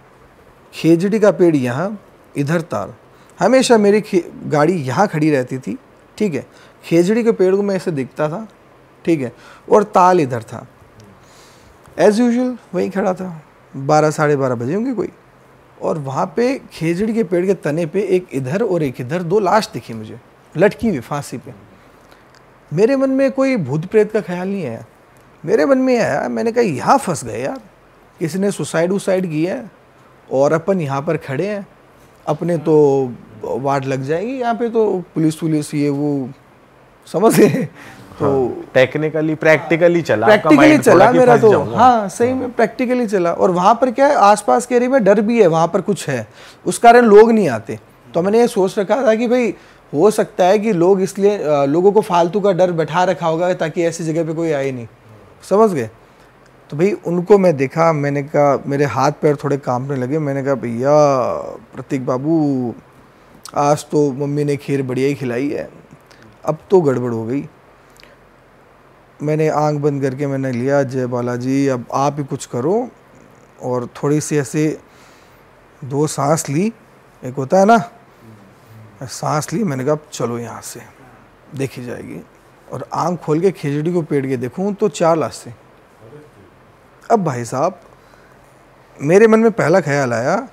Speaker 2: खेजड़ी का पेड़ यहाँ, इधर ताल। हमेशा मेरी गाड़ी यहाँ खड़ी रहती थी, ठीक है, खेजड़ी के पेड़ को मैं ऐसे दिखता था, ठीक है, और ताल इधर था। एज यूजुअल वहीं खड़ा था, 12-12:30 बजे होंगे कोई, और वहाँ पे खेजड़ी के पेड़ के तने पे एक इधर और एक इधर 2 लाश दिखी मुझे, लटकी हुई फांसी पे। मेरे मन में कोई भूत प्रेत का ख्याल नहीं आया, मेरे मन में आया, मैंने कहा यहाँ फंस गए यार, किसी ने सुसाइड किया है, और अपन यहाँ पर खड़े हैं, अपने तो वाट लग जाएगी यहाँ पे, तो पुलिस ये वो समझ गए। तो
Speaker 4: टेक्निकली प्रैक्टिकली चला
Speaker 2: मेरा, तो हाँ सही में प्रैक्टिकली चला। और वहाँ पर क्या है, आसपास के एरिया में डर भी है, वहाँ पर कुछ है, उस कारण लोग नहीं आते। तो मैंने ये सोच रखा था कि भाई हो सकता है कि लोग इसलिए लोगों को फालतू का डर बैठा रखा होगा ताकि ऐसी जगह पे कोई आए नहीं, समझ गए। तो भाई उनको मैं देखा, मैंने कहा, मेरे हाथ पैर थोड़े कांपने लगे। मैंने कहा भैया प्रतीक बाबू, आज तो मम्मी ने खीर बढ़िया ही खिलाई है, अब तो गड़बड़ हो गई। मैंने आंख बंद करके मैंने लिया, जय बालाजी अब आप ही कुछ करो, और थोड़ी सी ऐसे 2 सांस ली, एक होता है ना, सांस ली। मैंने कहा चलो यहाँ से देखी जाएगी, और आंख खोल के खिचड़ी को पेट के देखूं तो 4 लाश थे। अब भाई साहब मेरे मन में पहला ख्याल आया,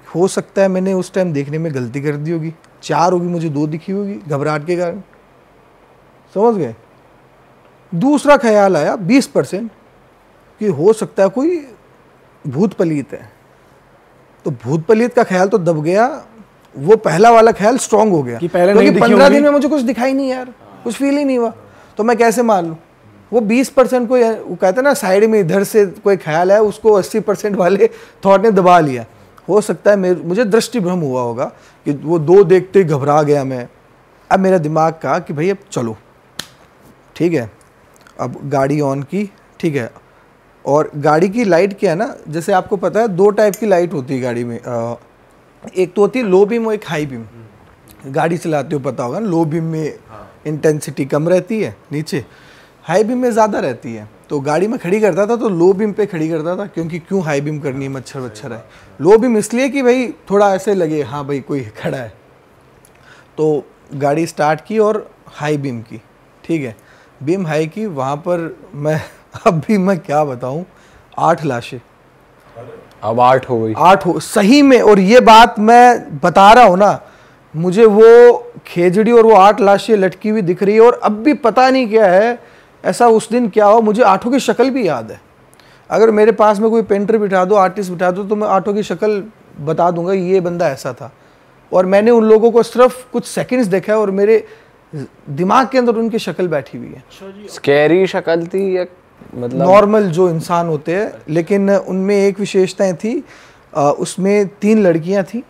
Speaker 2: हो सकता है मैंने उस टाइम देखने में गलती कर दी होगी, 4 होगी, मुझे 2 दिखी होगी घबराहट के कारण, समझ गए। दूसरा ख्याल आया 20% कि हो सकता है कोई भूत पलीत है। तो भूत पलीत का ख्याल तो दब गया, वो पहला वाला ख्याल स्ट्रांग हो गया
Speaker 1: कि पहले
Speaker 2: क्योंकि
Speaker 1: नहीं दिखी
Speaker 2: 15 दिन
Speaker 1: होगी।
Speaker 2: में मुझे कुछ दिखाई नहीं यार, कुछ फील ही नहीं हुआ, तो मैं कैसे मान लूँ। वो 20% को वो कहते हैं ना साइड में इधर से कोई ख्याल है, उसको 80% वाले थॉट ने दबा लिया। हो सकता है मुझे दृष्टि भ्रम हुआ होगा कि वो 2 देखते ही घबरा गया मैं। अब मेरा दिमाग कहा कि भाई अब चलो, ठीक है। अब गाड़ी ऑन की, ठीक है। और गाड़ी की लाइट क्या है ना, जैसे आपको पता है 2 टाइप की लाइट होती है गाड़ी में, एक तो होती है लो बीम और एक हाई बीम। गाड़ी चलाते हो पता होगा ना, लो बीम में इंटेंसिटी कम रहती है नीचे, हाई बीम में ज़्यादा रहती है। तो गाड़ी में खड़ी करता था तो लो बीम पे खड़ी करता था, क्योंकि क्यों हाई बीम करनी है, मच्छर वच्छर है। लो बीम इसलिए कि भाई थोड़ा ऐसे लगे हाँ भाई कोई खड़ा है। तो गाड़ी स्टार्ट की और हाई बीम की, ठीक है, बीम हाई की। वहाँ पर मैं अभी मैं क्या बताऊँ, 8 लाशें।
Speaker 3: अब 8 हो गई।
Speaker 2: 8 हो सही में, और ये बात मैं बता रहा हूँ ना, मुझे वो खेजड़ी और वो 8 लाशें लटकी हुई दिख रही है। और अब भी पता नहीं क्या है ऐसा, उस दिन क्या हो, मुझे 8 की शक्ल भी याद है। अगर मेरे पास में कोई पेंटर बिठा दो, आर्टिस्ट बिठा दो, तो मैं 8 की शक्ल बता दूंगा ये बंदा ऐसा था। और मैंने उन लोगों को सिर्फ कुछ सेकंड्स देखा है और मेरे दिमाग के अंदर उनकी शक्ल बैठी हुई है।
Speaker 3: स्कैरी शक्ल थी या मतलब
Speaker 2: नॉर्मल जो इंसान होते हैं, लेकिन उनमें एक विशेषताएं थी, उसमें 3 लड़कियां थी,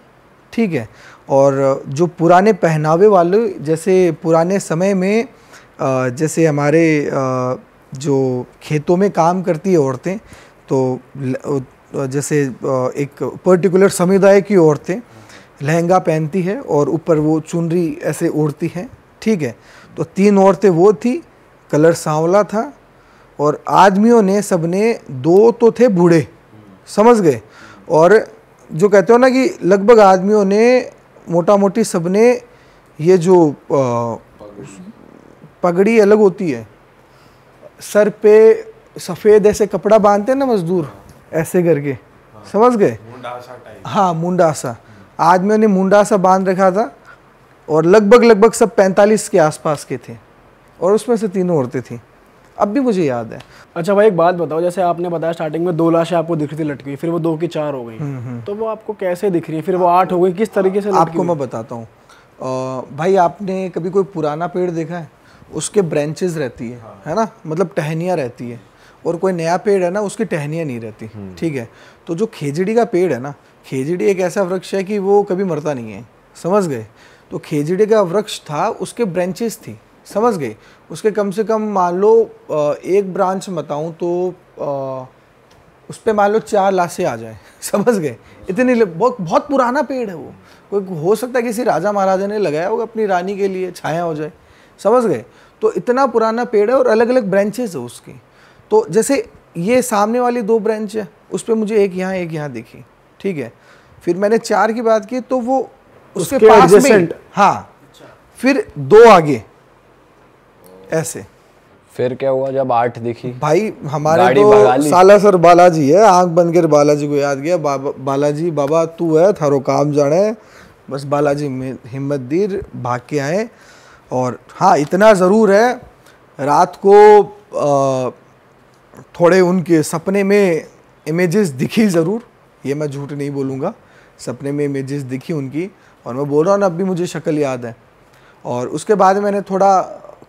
Speaker 2: ठीक है। और जो पुराने पहनावे वाले, जैसे पुराने समय में जैसे हमारे जो खेतों में काम करती है औरतें, तो जैसे एक पर्टिकुलर समुदाय की औरतें लहंगा पहनती है और ऊपर वो चुनरी ऐसे ओढ़ती हैं, ठीक है। तो 3 औरतें वो थी, कलर सांवला था। और आदमियों ने सबने 2 तो थे बूढ़े, समझ गए। और जो कहते हो ना कि लगभग आदमियों ने मोटा मोटी सबने ये जो पगड़ी अलग होती है, सर पे सफ़ेद ऐसे कपड़ा बांधते हैं ना मजदूर, ऐसे करके, समझ गए। हाँ, मुंडासा। आदमियों ने मुंडासा बांध रखा था और लगभग सब 45 के आसपास के थे, और उसमें से 3 औरतें थीं। अब भी मुझे याद है।
Speaker 1: अच्छा भाई, एक बात बताओ, जैसे आपने बताया स्टार्टिंग में 2 लाशें आपको दिख रही थी लटकी, फिर वो 2 की 4 हो गई, तो वो आपको कैसे दिख रही है, फिर वो 8 हो गई, किस तरीके से?
Speaker 2: आपको मैं बताता हूँ। भाई आपने कभी कोई पुराना पेड़ देखा है? उसके ब्रांचेस रहती है ना, मतलब टहनियाँ रहती है। और कोई नया पेड़ है ना, उसकी टहनियाँ नहीं रहती, ठीक है। तो जो खेजड़ी का पेड़ है ना, खेजड़ी एक ऐसा वृक्ष है कि वो कभी मरता नहीं है, समझ गए। तो खेजड़ी का वृक्ष था, उसके ब्रांचेस थी, समझ गए। उसके कम से कम मान लो एक ब्रांच बताऊं तो उस पर मान लो 4 लाशें आ जाए, समझ गए। इतनी बहुत पुराना पेड़ है वो, कोई हो सकता है किसी राजा महाराजा ने लगाया होगा अपनी रानी के लिए, छाया हो जाए, समझ गए। तो इतना पुराना पेड़ है और अलग अलग ब्रांचेस है उसकी। तो जैसे ये सामने वाली 2 ब्रांच है, उस पर मुझे एक यहाँ दिखी, ठीक है। फिर मैंने 4 की बात की तो वो उसके पास में, हाँ, फिर 2 आगे ऐसे।
Speaker 3: फिर क्या हुआ जब 8 दिखी?
Speaker 2: भाई हमारे तो सालासर बालाजी है, आंख बंद कर बालाजी को याद किया, बालाजी बाबा तू है, थारो काम जाने। बस बालाजी में हिम्मत दी, भाग के आए। और हाँ, इतना ज़रूर है, रात को थोड़े उनके सपने में इमेजेस दिखी ज़रूर, ये मैं झूठ नहीं बोलूँगा, सपने में इमेजेस दिखी उनकी। और मैं बोल रहा हूँ ना, अब भी मुझे शक्ल याद है। और उसके बाद मैंने थोड़ा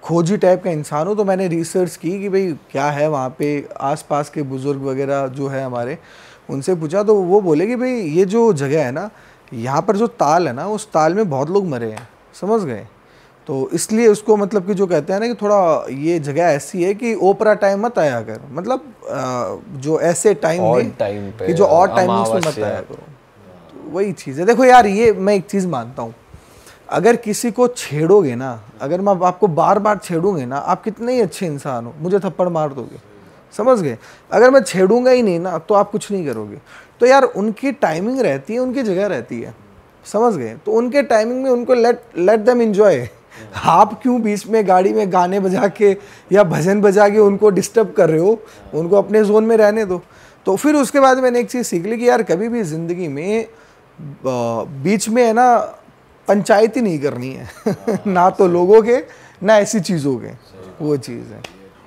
Speaker 2: खोजी टाइप का इंसान हूँ, तो मैंने रिसर्च की कि भाई क्या है वहाँ पे, आसपास के बुज़ुर्ग वगैरह जो है हमारे, उनसे पूछा। तो वो बोले कि भाई ये जो जगह है ना, यहाँ पर जो ताल है ना, उस ताल में बहुत लोग मरे हैं, समझ गए। तो इसलिए उसको मतलब कि जो कहते हैं ना कि थोड़ा ये जगह ऐसी है कि ओपरा टाइम मत आया कर, मतलब जो ऐसे टाइम में कि जो और टाइमिंग्स में मत आया करो। तो वही चीज़ है। देखो यार, ये मैं एक चीज़ मानता हूँ, अगर किसी को छेड़ोगे ना, अगर मैं आपको बार बार छेड़ूंगे ना, आप कितने ही अच्छे इंसान हो, मुझे थप्पड़ मार दोगे, समझ गए। अगर मैं छेड़ूंगा ही नहीं ना, तो आप कुछ नहीं करोगे। तो यार उनकी टाइमिंग रहती है, उनकी जगह रहती है, समझ गए। तो उनके टाइमिंग में उनको लेट देम एंजॉय। आप क्यों बीच में गाड़ी में गाने बजा के या भजन बजा के उनको डिस्टर्ब कर रहे हो, उनको अपने जोन में रहने दो। तो फिर उसके बाद मैंने एक चीज़ सीख ली कि यार कभी भी ज़िंदगी में बीच में है ना पंचायत ही नहीं करनी है ना तो लोगों के ना ऐसी चीज़ों के, वो चीज़ है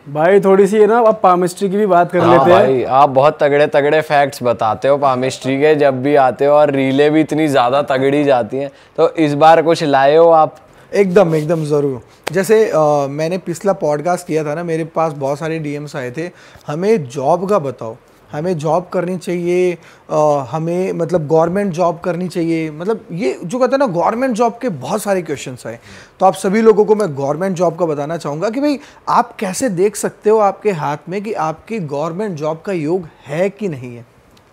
Speaker 1: भाई। थोड़ी सी है ना, अब पामिस्ट्री की भी बात कर लेते हैं।
Speaker 3: भाई आप बहुत तगड़े तगड़े फैक्ट्स बताते हो पामिस्ट्री के जब भी आते हो, और रीले भी इतनी ज़्यादा तगड़ी जाती हैं। तो इस बार कुछ लाए हो आप?
Speaker 2: एकदम एकदम ज़रूर। जैसे मैंने पिछला पॉडकास्ट किया था ना, मेरे पास बहुत सारे डीएम्स आए थे, हमें जॉब का बताओ, हमें जॉब करनी चाहिए, हमें मतलब गवर्नमेंट जॉब करनी चाहिए, मतलब ये जो कहते हैं ना गवर्नमेंट जॉब के बहुत सारे क्वेश्चंस आए। तो आप सभी लोगों को मैं गवर्नमेंट जॉब का बताना चाहूँगा कि भाई आप कैसे देख सकते हो आपके हाथ में कि आपकी गवर्नमेंट जॉब का योग है कि नहीं है।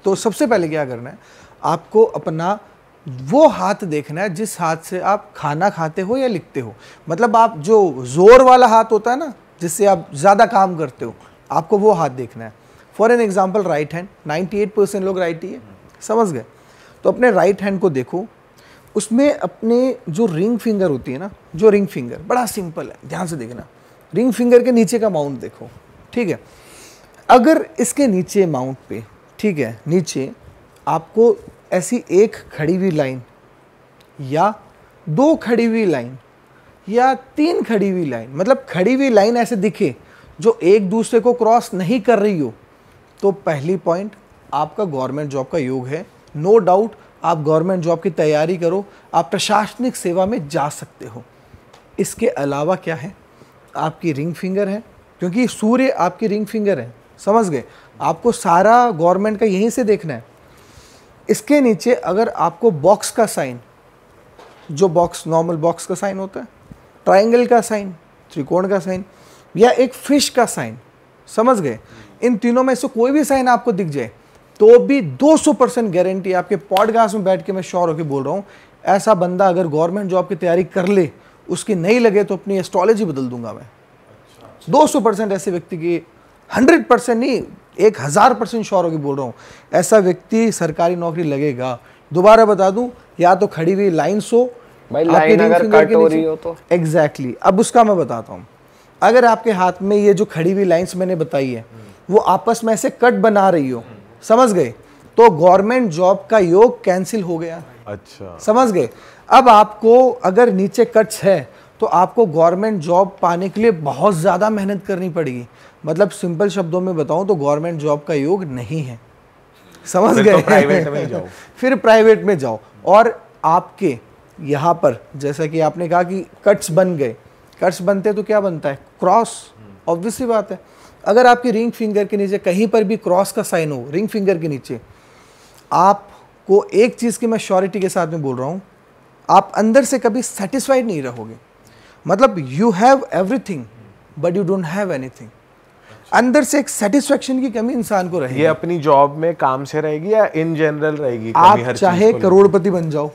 Speaker 2: तो सबसे पहले क्या करना है, आपको अपना वो हाथ देखना है जिस हाथ से आप खाना खाते हो या लिखते हो। मतलब आप जो जोर वाला हाथ होता है ना, जिससे आप ज़्यादा काम करते हो, आपको वो हाथ देखना है। For an example right hand, 98% लोग राइट ही है, समझ गए। तो अपने राइट हैंड को देखो, उसमें अपने जो रिंग फिंगर होती है ना, जो रिंग फिंगर बड़ा सिंपल है, ध्यान से देखना। रिंग फिंगर के नीचे का माउंट देखो, ठीक है। अगर इसके नीचे माउंट पे, ठीक है, नीचे आपको ऐसी एक खड़ी हुई लाइन या दो खड़ी हुई लाइन या तीन खड़ी हुई लाइन, मतलब खड़ी हुई लाइन ऐसे दिखे जो एक दूसरे को क्रॉस नहीं कर रही हो, तो पहली पॉइंट आपका गवर्नमेंट जॉब का योग है। नो डाउट आप गवर्नमेंट जॉब की तैयारी करो, आप प्रशासनिक सेवा में जा सकते हो। इसके अलावा क्या है, आपकी रिंग फिंगर है, क्योंकि सूर्य आपकी रिंग फिंगर है, समझ गए। आपको सारा गवर्नमेंट का यहीं से देखना है। इसके नीचे अगर आपको बॉक्स का साइन, जो बॉक्स नॉर्मल बॉक्स का साइन होता है, ट्रायंगल का साइन, त्रिकोण का साइन, या एक फिश का साइन, समझ गए, इन तीनों में से कोई भी साइन आपको दिख जाए तो भी 200% गारंटी, आपके पॉडकास्ट में बैठ के मैं श्योर होकर बोल रहा हूँ, ऐसा बंदा अगर गवर्नमेंट जॉब की तैयारी कर ले, उसकी नहीं लगे तो अपनी एस्ट्रोलॉजी बदल दूंगा मैं। 200% ऐसे व्यक्ति की, 100% नहीं, 1000% श्योर होकर बोल रहा हूँ, ऐसा व्यक्ति सरकारी नौकरी लगेगा। दोबारा बता दूं, या तो खड़ी हुई लाइन्स हो,
Speaker 3: भाई लाइन अगर कट हो रही हो तो
Speaker 2: एग्जैक्टली। अब उसका मैं बताता हूँ, अगर आपके हाथ में ये जो खड़ी हुई लाइन्स मैंने बताई है वो आपस में ऐसे कट बना रही हो, समझ गए, तो गवर्नमेंट जॉब का योग कैंसिल हो गया।
Speaker 4: अच्छा,
Speaker 2: समझ गए। अब आपको अगर नीचे कट्स है तो आपको गवर्नमेंट जॉब पाने के लिए बहुत ज़्यादा मेहनत करनी पड़ेगी। मतलब सिंपल शब्दों में बताऊं तो गवर्नमेंट जॉब का योग नहीं है, समझ गए।
Speaker 4: तो प्राइवेट में जाओ
Speaker 2: फिर प्राइवेट में जाओ। और आपके यहाँ पर जैसा कि आपने कहा कि कट्स बन गए, कट्स बनते तो क्या बनता है, क्रॉस, ऑब्वियस सी बात है। अगर आपकी रिंग फिंगर के नीचे कहीं पर भी क्रॉस का साइन हो, रिंग फिंगर के नीचे, आपको एक चीज़ की मैं श्योरिटी के साथ में बोल रहा हूँ, आप अंदर से कभी सेटिस्फाइड नहीं रहोगे। मतलब you have everything but you don't have anything. अंदर से एक सेटिस्फेक्शन की कमी इंसान को रहेगी।
Speaker 4: ये अपनी जॉब में काम से रहेगी या इन जनरल रहेगी?
Speaker 2: आप चाहे करोड़पति बन जाओ,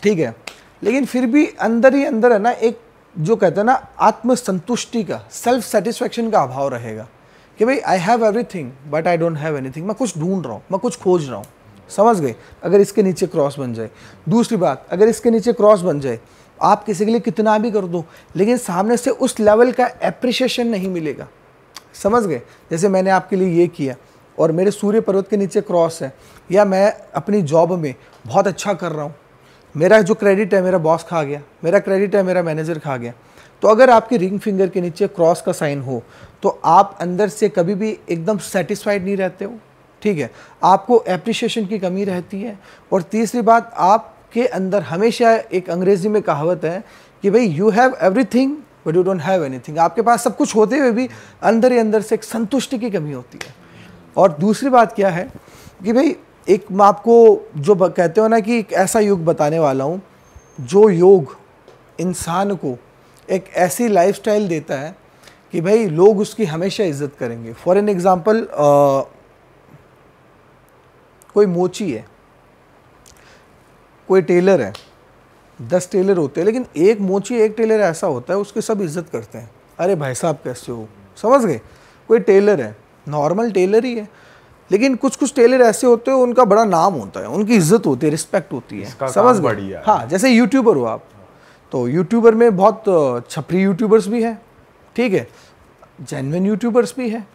Speaker 2: ठीक है, लेकिन फिर भी अंदर ही अंदर है ना, एक जो कहते हैं ना आत्मसंतुष्टि का, सेल्फ सेटिस्फेक्शन का अभाव रहेगा कि भाई I have everything but I don't have anything. मैं कुछ ढूंढ रहा हूँ, मैं कुछ खोज रहा हूँ, समझ गए। अगर इसके नीचे क्रॉस बन जाए, दूसरी बात, अगर इसके नीचे क्रॉस बन जाए, आप किसी के लिए कितना भी कर दो, लेकिन सामने से उस लेवल का एप्रिशिएशन नहीं मिलेगा, समझ गए। जैसे मैंने आपके लिए ये किया और मेरे सूर्य पर्वत के नीचे क्रॉस है, या मैं अपनी जॉब में बहुत अच्छा कर रहा हूँ, मेरा जो क्रेडिट है मेरा बॉस खा गया, मेरा क्रेडिट है मेरा मैनेजर खा गया। तो अगर आपकी रिंग फिंगर के नीचे क्रॉस का साइन हो तो आप अंदर से कभी भी एकदम सेटिस्फाइड नहीं रहते हो, ठीक है, आपको एप्रिशिएशन की कमी रहती है। और तीसरी बात, आपके अंदर हमेशा एक अंग्रेजी में कहावत है कि भाई you have everything but you don't have anything. आपके पास सब कुछ होते हुए भी अंदर ही अंदर से एक संतुष्टि की कमी होती है। और दूसरी बात क्या है कि भाई एक मैं आपको जो कहते हो ना कि एक ऐसा योग बताने वाला हूँ जो योग इंसान को एक ऐसी लाइफस्टाइल देता है कि भाई लोग उसकी हमेशा इज्जत करेंगे। फॉर एन एग्जांपल कोई मोची है, कोई टेलर है, 10 टेलर होते हैं लेकिन एक मोची एक टेलर ऐसा होता है उसके सब इज्जत करते हैं, अरे भाई साहब कैसे हो, समझ गए। कोई टेलर है, नॉर्मल टेलर ही है, लेकिन कुछ कुछ टेलर ऐसे होते हैं उनका बड़ा नाम होता है, उनकी इज्जत होती है, रिस्पेक्ट होती है, समझ गए। हाँ, जैसे यूट्यूबर हो आप, तो यूट्यूबर में बहुत छपरी यूट्यूबर्स भी हैं, ठीक है, जेन्युइन यूट्यूबर्स भी हैं,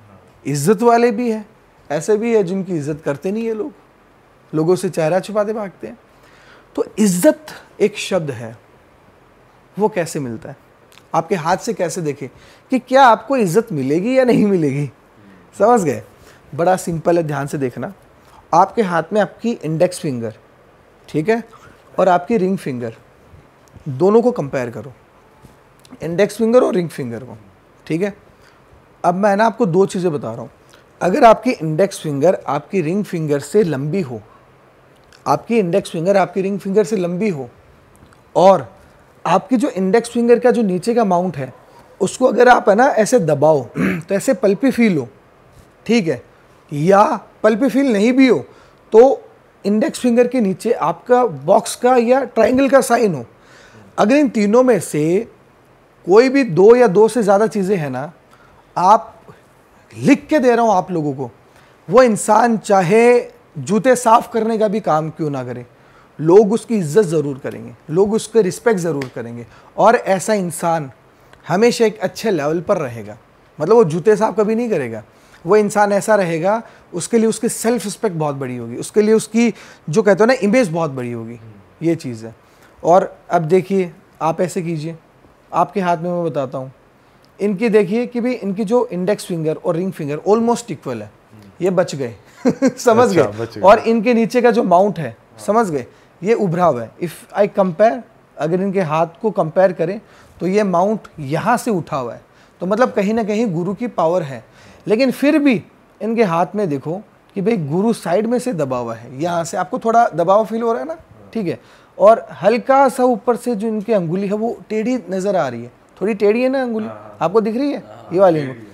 Speaker 2: इज्जत वाले भी हैं, ऐसे भी है जिनकी इज्जत करते नहीं है लोग, लोगों से चेहरा छुपाते भागते हैं। तो इज्जत एक शब्द है, वो कैसे मिलता है, आपके हाथ से कैसे देखें कि क्या आपको इज्जत मिलेगी या नहीं मिलेगी, समझ गए। बड़ा सिंपल है, ध्यान से देखना। आपके हाथ में आपकी इंडेक्स फिंगर, ठीक है, और आपकी रिंग फिंगर, दोनों को कंपेयर करो, इंडेक्स फिंगर और रिंग फिंगर को, ठीक है। अब मैं ना आपको दो चीज़ें बता रहा हूँ। अगर आपकी इंडेक्स फिंगर आपकी रिंग फिंगर से लंबी हो, आपकी इंडेक्स फिंगर आपकी रिंग फिंगर से लंबी हो, और आपकी जो इंडेक्स फिंगर का जो नीचे का माउंट है उसको अगर आप है ना ऐसे दबाओ तो ऐसे पल्पी फील हो, ठीक है, या पल्पी फील नहीं भी हो तो इंडेक्स फिंगर के नीचे आपका बॉक्स का या ट्रायंगल का साइन हो। अगर इन तीनों में से कोई भी दो या दो से ज़्यादा चीज़ें हैं ना, आप लिख के दे रहा हूँ आप लोगों को, वो इंसान चाहे जूते साफ करने का भी काम क्यों ना करे, लोग उसकी इज्जत ज़रूर करेंगे, लोग उसके रिस्पेक्ट ज़रूर करेंगे, और ऐसा इंसान हमेशा एक अच्छे लेवल पर रहेगा। मतलब वो जूते साफ कभी नहीं करेगा, वो इंसान ऐसा रहेगा, उसके लिए उसकी सेल्फ रिस्पेक्ट बहुत बड़ी होगी, उसके लिए उसकी जो कहते हो ना इमेज बहुत बड़ी होगी, ये चीज़ है। और अब देखिए, आप ऐसे कीजिए, आपके हाथ में मैं बताता हूँ, इनकी देखिए कि भाई इनकी जो इंडेक्स फिंगर और रिंग फिंगर ऑलमोस्ट इक्वल है, ये बच गए समझ गए। और इनके नीचे का जो माउंट है, समझ गए, ये उभरा हुआ है। इफ़ आई कंपेयर, अगर इनके हाथ को कंपेयर करें तो ये माउंट यहाँ से उठा हुआ है, तो मतलब कहीं ना कहीं गुरु की पावर है। लेकिन फिर भी इनके हाथ में देखो कि भाई गुरु साइड में से दबा हुआ है, यहाँ से आपको थोड़ा दबाव फील हो रहा है ना, ठीक है, और हल्का सा ऊपर से जो इनकी अंगुली है वो टेढ़ी नज़र आ रही है, थोड़ी टेढ़ी है ना अंगुली, आपको दिख रही है ये वाली अंगुली।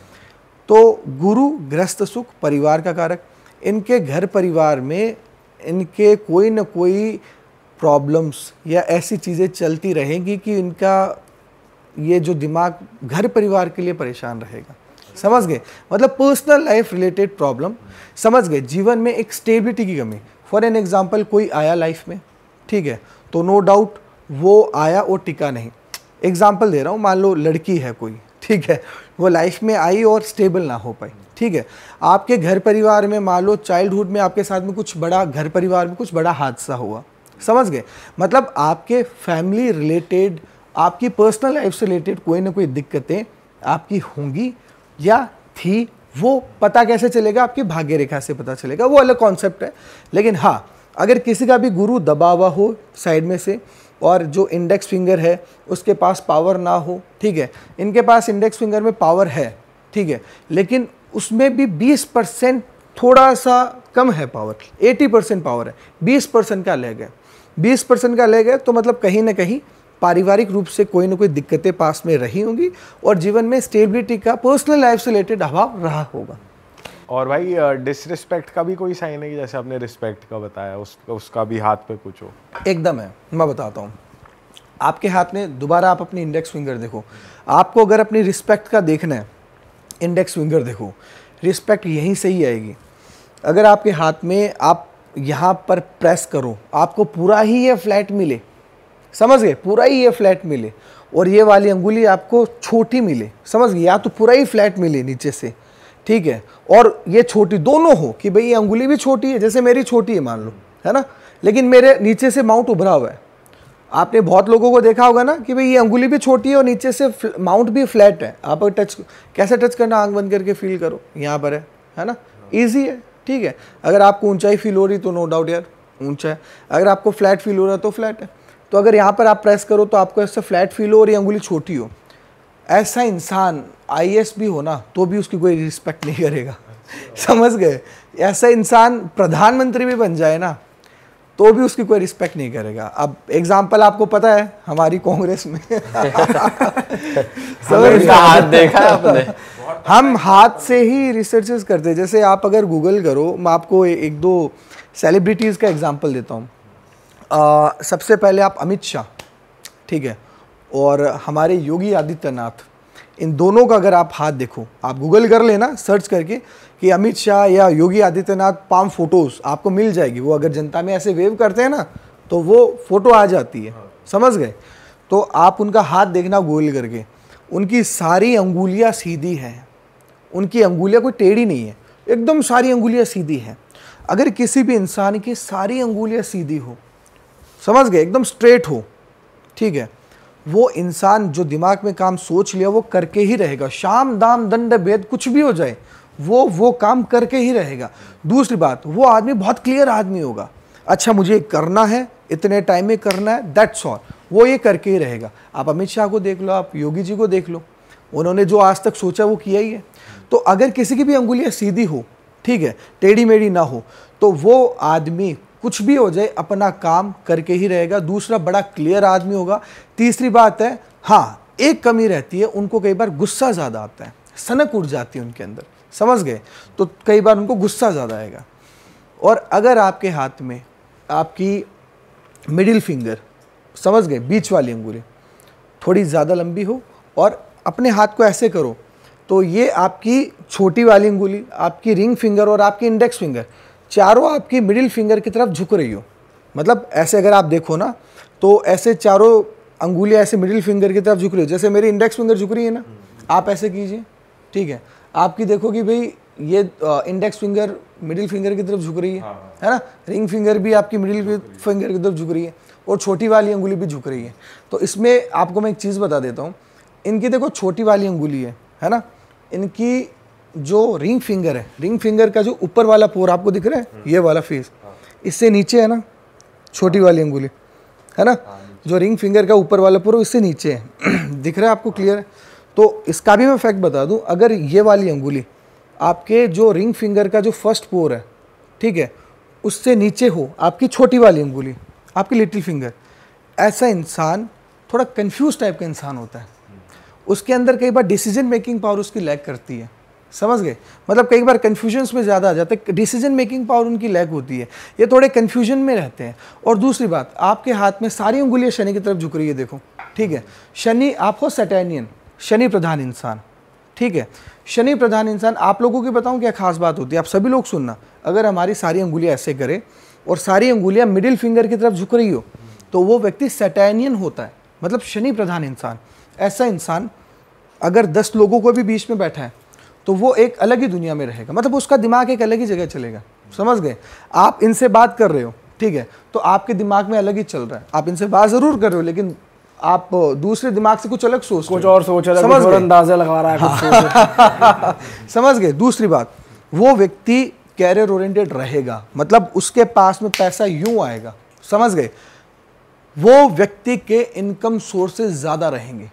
Speaker 2: तो गुरु गृहस्थ सुख, परिवार का कारक, इनके घर परिवार में इनके कोई न कोई प्रॉब्लम्स या ऐसी चीज़ें चलती रहेंगी कि इनका ये जो दिमाग घर परिवार के लिए परेशान रहेगा, समझ गए। मतलब पर्सनल लाइफ रिलेटेड प्रॉब्लम, समझ गए। जीवन में एक स्टेबिलिटी की कमी, फॉर एन एग्जांपल कोई आया लाइफ में, ठीक है, तो नो डाउट वो आया और टिका नहीं। एग्जांपल दे रहा हूँ, मान लो लड़की है कोई, ठीक है, वो लाइफ में आई और स्टेबल ना हो पाई, ठीक है। आपके घर परिवार में मान लो चाइल्डहुड में आपके साथ में कुछ बड़ा, घर परिवार में कुछ बड़ा हादसा हुआ, समझ गए। मतलब आपके फैमिली रिलेटेड, आपकी पर्सनल लाइफ से रिलेटेड कोई ना कोई दिक्कतें आपकी होंगी या थी। वो पता कैसे चलेगा, आपकी भाग्य रेखा से पता चलेगा, वो अलग कॉन्सेप्ट है। लेकिन हाँ, अगर किसी का भी गुरु दबा हुआ हो साइड में से और जो इंडेक्स फिंगर है उसके पास पावर ना हो, ठीक है, इनके पास इंडेक्स फिंगर में पावर है, ठीक है, लेकिन उसमें भी 20% थोड़ा सा कम है पावर, 80% पावर है, 20% का लैग है, 20% का लैग है, तो मतलब कहीं ना कहीं पारिवारिक रूप से कोई ना कोई दिक्कतें पास में रही होंगी और जीवन में स्टेबिलिटी का, पर्सनल लाइफ से रिलेटेड अभाव रहा होगा।
Speaker 4: और भाई डिसरिस्पेक्ट का भी कोई साइन है कि जैसे आपने रिस्पेक्ट का बताया, उसका भी हाथ पे कुछ हो?
Speaker 2: एकदम है, मैं बताता हूँ। आपके हाथ में दोबारा आप अपनी इंडेक्स फिंगर देखो, आपको अगर अपनी रिस्पेक्ट का देखना है, इंडेक्स फिंगर देखो, रिस्पेक्ट यहीं से ही आएगी। अगर आपके हाथ में आप यहाँ पर प्रेस करो, आपको पूरा ही ये फ्लैट मिले, समझ गए, पूरा ही ये फ्लैट मिले, और ये वाली अंगुली आपको छोटी मिले, समझ गए, या तो पूरा ही फ्लैट मिले नीचे से, ठीक है, और ये छोटी दोनों हो कि भाई ये अंगुली भी छोटी है, जैसे मेरी छोटी है मान लो, है ना, लेकिन मेरे नीचे से माउंट उभरा हुआ है। आपने बहुत लोगों को देखा होगा ना कि भाई ये अंगुली भी छोटी है और नीचे से माउंट भी फ्लैट है। आप टच कैसे टच करना, आंख बंद करके फील करो, यहाँ पर है ना, ईजी है, ठीक है। अगर आपको ऊंचाई फील हो रही तो नो डाउट यार ऊंचा है, अगर आपको फ्लैट फील हो रहा है तो फ्लैट है। तो अगर यहाँ पर आप प्रेस करो तो आपको ऐसे फ्लैट फील हो और ये अंगुली छोटी हो, ऐसा इंसान IAS भी हो ना तो भी उसकी कोई रिस्पेक्ट नहीं करेगा, समझ गए। ऐसा इंसान प्रधानमंत्री भी बन जाए ना तो भी उसकी कोई रिस्पेक्ट नहीं करेगा। अब एग्जाम्पल आपको पता है हमारी कांग्रेस में
Speaker 3: हाथ देखा है आपने?
Speaker 2: हम हाथ से ही रिसर्चेस करते हैं। जैसे आप अगर गूगल करो, मैं आपको एक दो सेलिब्रिटीज़ का एग्जांपल देता हूँ। सबसे पहले आप अमित शाह, ठीक है, और हमारे योगी आदित्यनाथ, इन दोनों का अगर आप हाथ देखो, आप गूगल कर लेना सर्च करके कि अमित शाह या योगी आदित्यनाथ पाम फोटोज़ आपको मिल जाएगी। वो अगर जनता में ऐसे वेव करते हैं ना तो वो फोटो आ जाती है, समझ गए? तो आप उनका हाथ देखना गूगल करके, उनकी सारी अंगुलियां सीधी हैं, उनकी अंगुलियां कोई टेढ़ी नहीं है, एकदम सारी अंगुलियां सीधी हैं। अगर किसी भी इंसान की सारी अंगुलियां सीधी हो, समझ गए, एकदम स्ट्रेट हो, ठीक है, वो इंसान जो दिमाग में काम सोच लिया वो करके ही रहेगा। शाम दाम दंड भेद कुछ भी हो जाए वो काम करके ही रहेगा। दूसरी बात, वो आदमी बहुत क्लियर आदमी होगा। अच्छा मुझे करना है, इतने टाइम में करना है, दैट्स ऑल, वो ये करके ही रहेगा। आप अमित शाह को देख लो, आप योगी जी को देख लो, उन्होंने जो आज तक सोचा वो किया ही है। तो अगर किसी की भी अंगुलियां सीधी हो, ठीक है, टेढ़ी मेढ़ी ना हो, तो वो आदमी कुछ भी हो जाए अपना काम करके ही रहेगा। दूसरा, बड़ा क्लियर आदमी होगा। तीसरी बात है, हाँ एक कमी रहती है, उनको कई बार गुस्सा ज़्यादा आता है, सनक उड़ जाती है उनके अंदर, समझ गए? तो कई बार उनको गुस्सा ज़्यादा आएगा। और अगर आपके हाथ में आपकी मिडिल फिंगर, समझ गए, बीच वाली अंगुली थोड़ी ज़्यादा लंबी हो और अपने हाथ को ऐसे करो तो ये आपकी छोटी वाली अंगुली, आपकी रिंग फिंगर और आपकी इंडेक्स फिंगर चारों आपकी मिडिल फिंगर की तरफ झुक रही हो। मतलब ऐसे अगर आप देखो ना तो ऐसे चारों अंगुलियां ऐसे मिडिल फिंगर की तरफ झुक रही हो। जैसे मेरी इंडेक्स फिंगर झुक रही है ना, आप ऐसे कीजिए, ठीक है, आपकी देखो कि भाई ये इंडेक्स फिंगर मिडिल फिंगर की तरफ झुक रही है ना, रिंग फिंगर भी आपकी मिडिल फिंगर की तरफ झुक रही है और छोटी वाली अंगुली भी झुक रही है। तो इसमें आपको मैं एक चीज़ बता देता हूँ, इनकी देखो छोटी वाली अंगुली है ना, इनकी जो रिंग फिंगर है, रिंग फिंगर का जो ऊपर वाला पोर आपको दिख रहा है, ये वाला फेस इससे नीचे है ना, छोटी वाली अंगुली है ना, जो रिंग फिंगर का ऊपर वाला पोर इससे नीचे है दिख रहा है आपको, क्लियर है? तो इसका भी मैं फैक्ट बता दूं, अगर ये वाली अंगुली आपके जो रिंग फिंगर का जो फर्स्ट पोर है, ठीक है, उससे नीचे हो आपकी छोटी वाली अंगुली, आपकी लिटिल फिंगर, ऐसा इंसान थोड़ा कंफ्यूज टाइप का इंसान होता है। उसके अंदर कई बार डिसीजन मेकिंग पावर उसकी लैक करती है, समझ गए? मतलब कई बार कन्फ्यूजन्स में ज़्यादा आ जाते हैं, डिसीजन मेकिंग पावर उनकी लैक होती है, ये थोड़े कन्फ्यूजन में रहते हैं। और दूसरी बात, आपके हाथ में सारी उंगलियां शनि की तरफ झुक रही है, देखो, ठीक है, शनि, आप हो सैटर्नियन, शनि प्रधान इंसान, ठीक है, शनि प्रधान इंसान। आप लोगों की बताऊं क्या खास बात होती है, आप सभी लोग सुनना, अगर हमारी सारी अंगुलियां ऐसे करें और सारी अंगुलियां मिडिल फिंगर की तरफ झुक रही हो तो वो व्यक्ति सैटर्नियन होता है, मतलब शनि प्रधान इंसान। ऐसा इंसान अगर 10 लोगों को भी बीच में बैठा है तो वो एक अलग ही दुनिया में रहेगा, मतलब उसका दिमाग एक अलग ही जगह चलेगा, समझ गए? आप इनसे बात कर रहे हो, ठीक है, तो आपके दिमाग में अलग ही चल रहा है, आप इनसे बात जरूर कर रहे हो लेकिन आप दूसरे दिमाग से कुछ अलग सोच,
Speaker 1: कुछ और सोच रहे हो,
Speaker 2: समझ
Speaker 1: कुछ और
Speaker 2: गए?
Speaker 1: अंदाजा लगा रहा है, कुछ सोच रहा है।
Speaker 2: समझ गए? दूसरी बात, वो व्यक्ति कैरियर ओरिएंटेड रहेगा, मतलब उसके पास में पैसा यूं आएगा, समझ गए? वो व्यक्ति के इनकम सोर्सेज ज्यादा रहेंगे,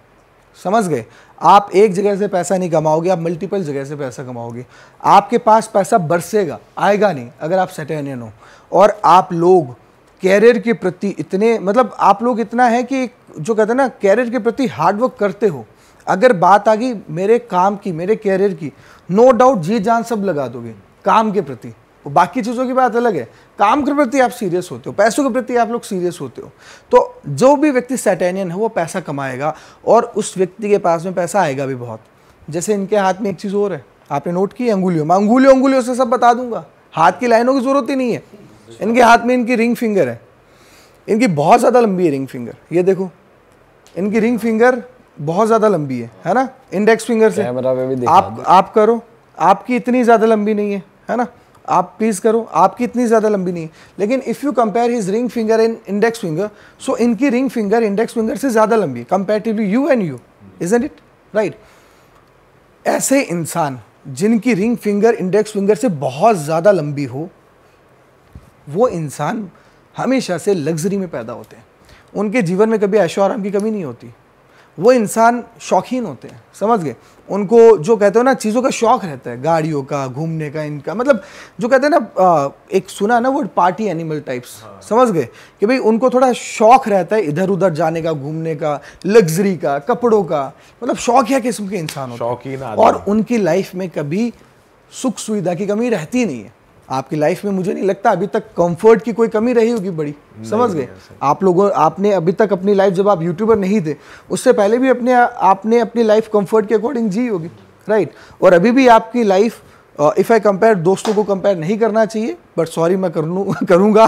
Speaker 2: समझ गए? आप एक जगह से पैसा नहीं कमाओगे, आप मल्टीपल जगह से पैसा कमाओगे। आपके पास पैसा बरसेगा, आएगा नहीं अगर आप सैटर्नियन हो। और आप लोग कैरियर के प्रति इतने, मतलब आप लोग इतना है कि जो कहते हैं ना, कैरियर के प्रति हार्डवर्क करते हो। अगर बात आ गई मेरे काम की, मेरे कैरियर की, नो डाउट जी जान सब लगा दोगे काम के प्रति। बाकी चीज़ों की बात अलग है, काम के प्रति आप सीरियस होते हो, पैसों के प्रति आप लोग सीरियस होते हो। तो जो भी व्यक्ति सैटर्नियन है वो पैसा कमाएगा और उस व्यक्ति के पास में पैसा आएगा भी बहुत। जैसे इनके हाथ में एक चीज़ और है, आपने नोट की, अंगुलियों, मैं अंगुलियों से सब बता दूंगा, हाथ की लाइनों की जरूरत ही नहीं है। इनके हाथ में इनकी रिंग फिंगर है, इनकी बहुत ज़्यादा लंबी है रिंग फिंगर, ये देखो इनकी रिंग फिंगर बहुत ज़्यादा लंबी है ना, इंडेक्स फिंगर से आप करो, आपकी इतनी ज़्यादा लंबी नहीं है ना, आप प्लीज करो, आपकी इतनी ज्यादा लंबी नहीं है। लेकिन if you compare his ring finger and index finger, so इनकी रिंग फिंगर इंडेक्स फिंगर से ज्यादा लंबी comparatively you and you, isn't it right? ऐसे इंसान जिनकी रिंग फिंगर इंडेक्स फिंगर से बहुत ज्यादा लंबी हो, वो इंसान हमेशा से लग्जरी में पैदा होते हैं, उनके जीवन में कभी ऐशो आराम की कमी नहीं होती। वो इंसान शौकीन होते हैं, समझ गए। उनको जो कहते हो ना चीज़ों का शौक रहता है, गाड़ियों का, घूमने का, इनका मतलब जो कहते हैं ना एक सुना ना वो पार्टी एनिमल टाइप्स, समझ गए कि भाई उनको थोड़ा शौक रहता है इधर उधर जाने का, घूमने का, लग्जरी का, कपड़ों का, मतलब शौक है किस्म के इंसान होते
Speaker 4: शौकीन
Speaker 2: हैं।
Speaker 4: आदमी।
Speaker 2: और उनकी लाइफ में कभी सुख सुविधा की कमी रहती नहीं है। आपकी लाइफ में मुझे नहीं लगता अभी तक कंफर्ट की कोई कमी रही होगी बड़ी, समझ गए। आप लोगों आपने अभी तक अपनी लाइफ, जब आप यूट्यूबर नहीं थे उससे पहले भी आपने अपनी लाइफ कंफर्ट के अकॉर्डिंग जी होगी, राइट। और अभी भी आपकी लाइफ इफ आई कंपेयर, दोस्तों को कंपेयर नहीं करना चाहिए, बट सॉरी मैं करूंगा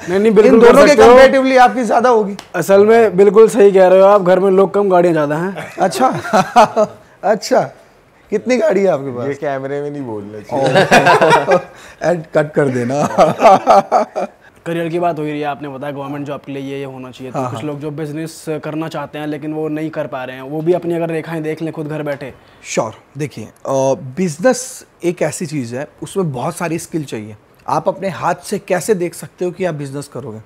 Speaker 1: नहीं बिल्कुल
Speaker 2: इन दोनों
Speaker 1: कर
Speaker 2: के
Speaker 1: सकते हो।
Speaker 2: कंपैरेटिवली आपकी ज्यादा होगी।
Speaker 1: असल में बिल्कुल सही कह रहे हो आप, घर में लोग कम, गाड़ियाँ ज़्यादा हैं।
Speaker 2: अच्छा अच्छा, कितनी गाड़ी है आपके पास?
Speaker 4: ये कैमरे में नहीं बोलना चाहिए।
Speaker 2: ऐड कट कर देना।
Speaker 1: करियर की बात हो रही है, आपने बताया गवर्नमेंट जॉब के लिए ये होना चाहिए, तो कुछ लोग जो बिजनेस करना चाहते हैं लेकिन वो नहीं कर पा रहे हैं, वो भी अपनी अगर रेखाएं देख लें खुद घर बैठे।
Speaker 2: श्योर, देखिए बिजनेस एक ऐसी चीज़ है, उसमें बहुत सारी स्किल चाहिए। आप अपने हाथ से कैसे देख सकते हो कि आप बिजनेस करोगे?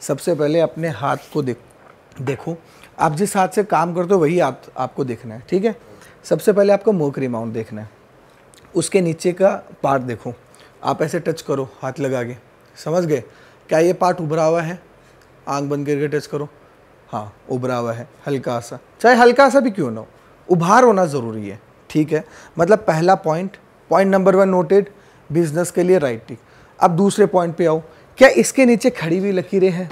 Speaker 2: सबसे पहले अपने हाथ को देखो, आप जिस हाथ से काम करते हो वही आपको देखना है, ठीक है। सबसे पहले आपको मोकरी माउंट देखना है, उसके नीचे का पार्ट देखो, आप ऐसे टच करो हाथ लगा के, समझ गए क्या ये पार्ट उभरा हुआ है? आंख बंद करके टच करो, हाँ उभरा हुआ है, हल्का सा, चाहे हल्का सा भी क्यों ना हो, उभार होना ज़रूरी है, ठीक है। मतलब पहला पॉइंट नंबर 1 नोटेड, बिजनेस के लिए राइट टिक। अब दूसरे पॉइंट पे आओ, क्या इसके नीचे खड़ी हुई लकीरें हैं?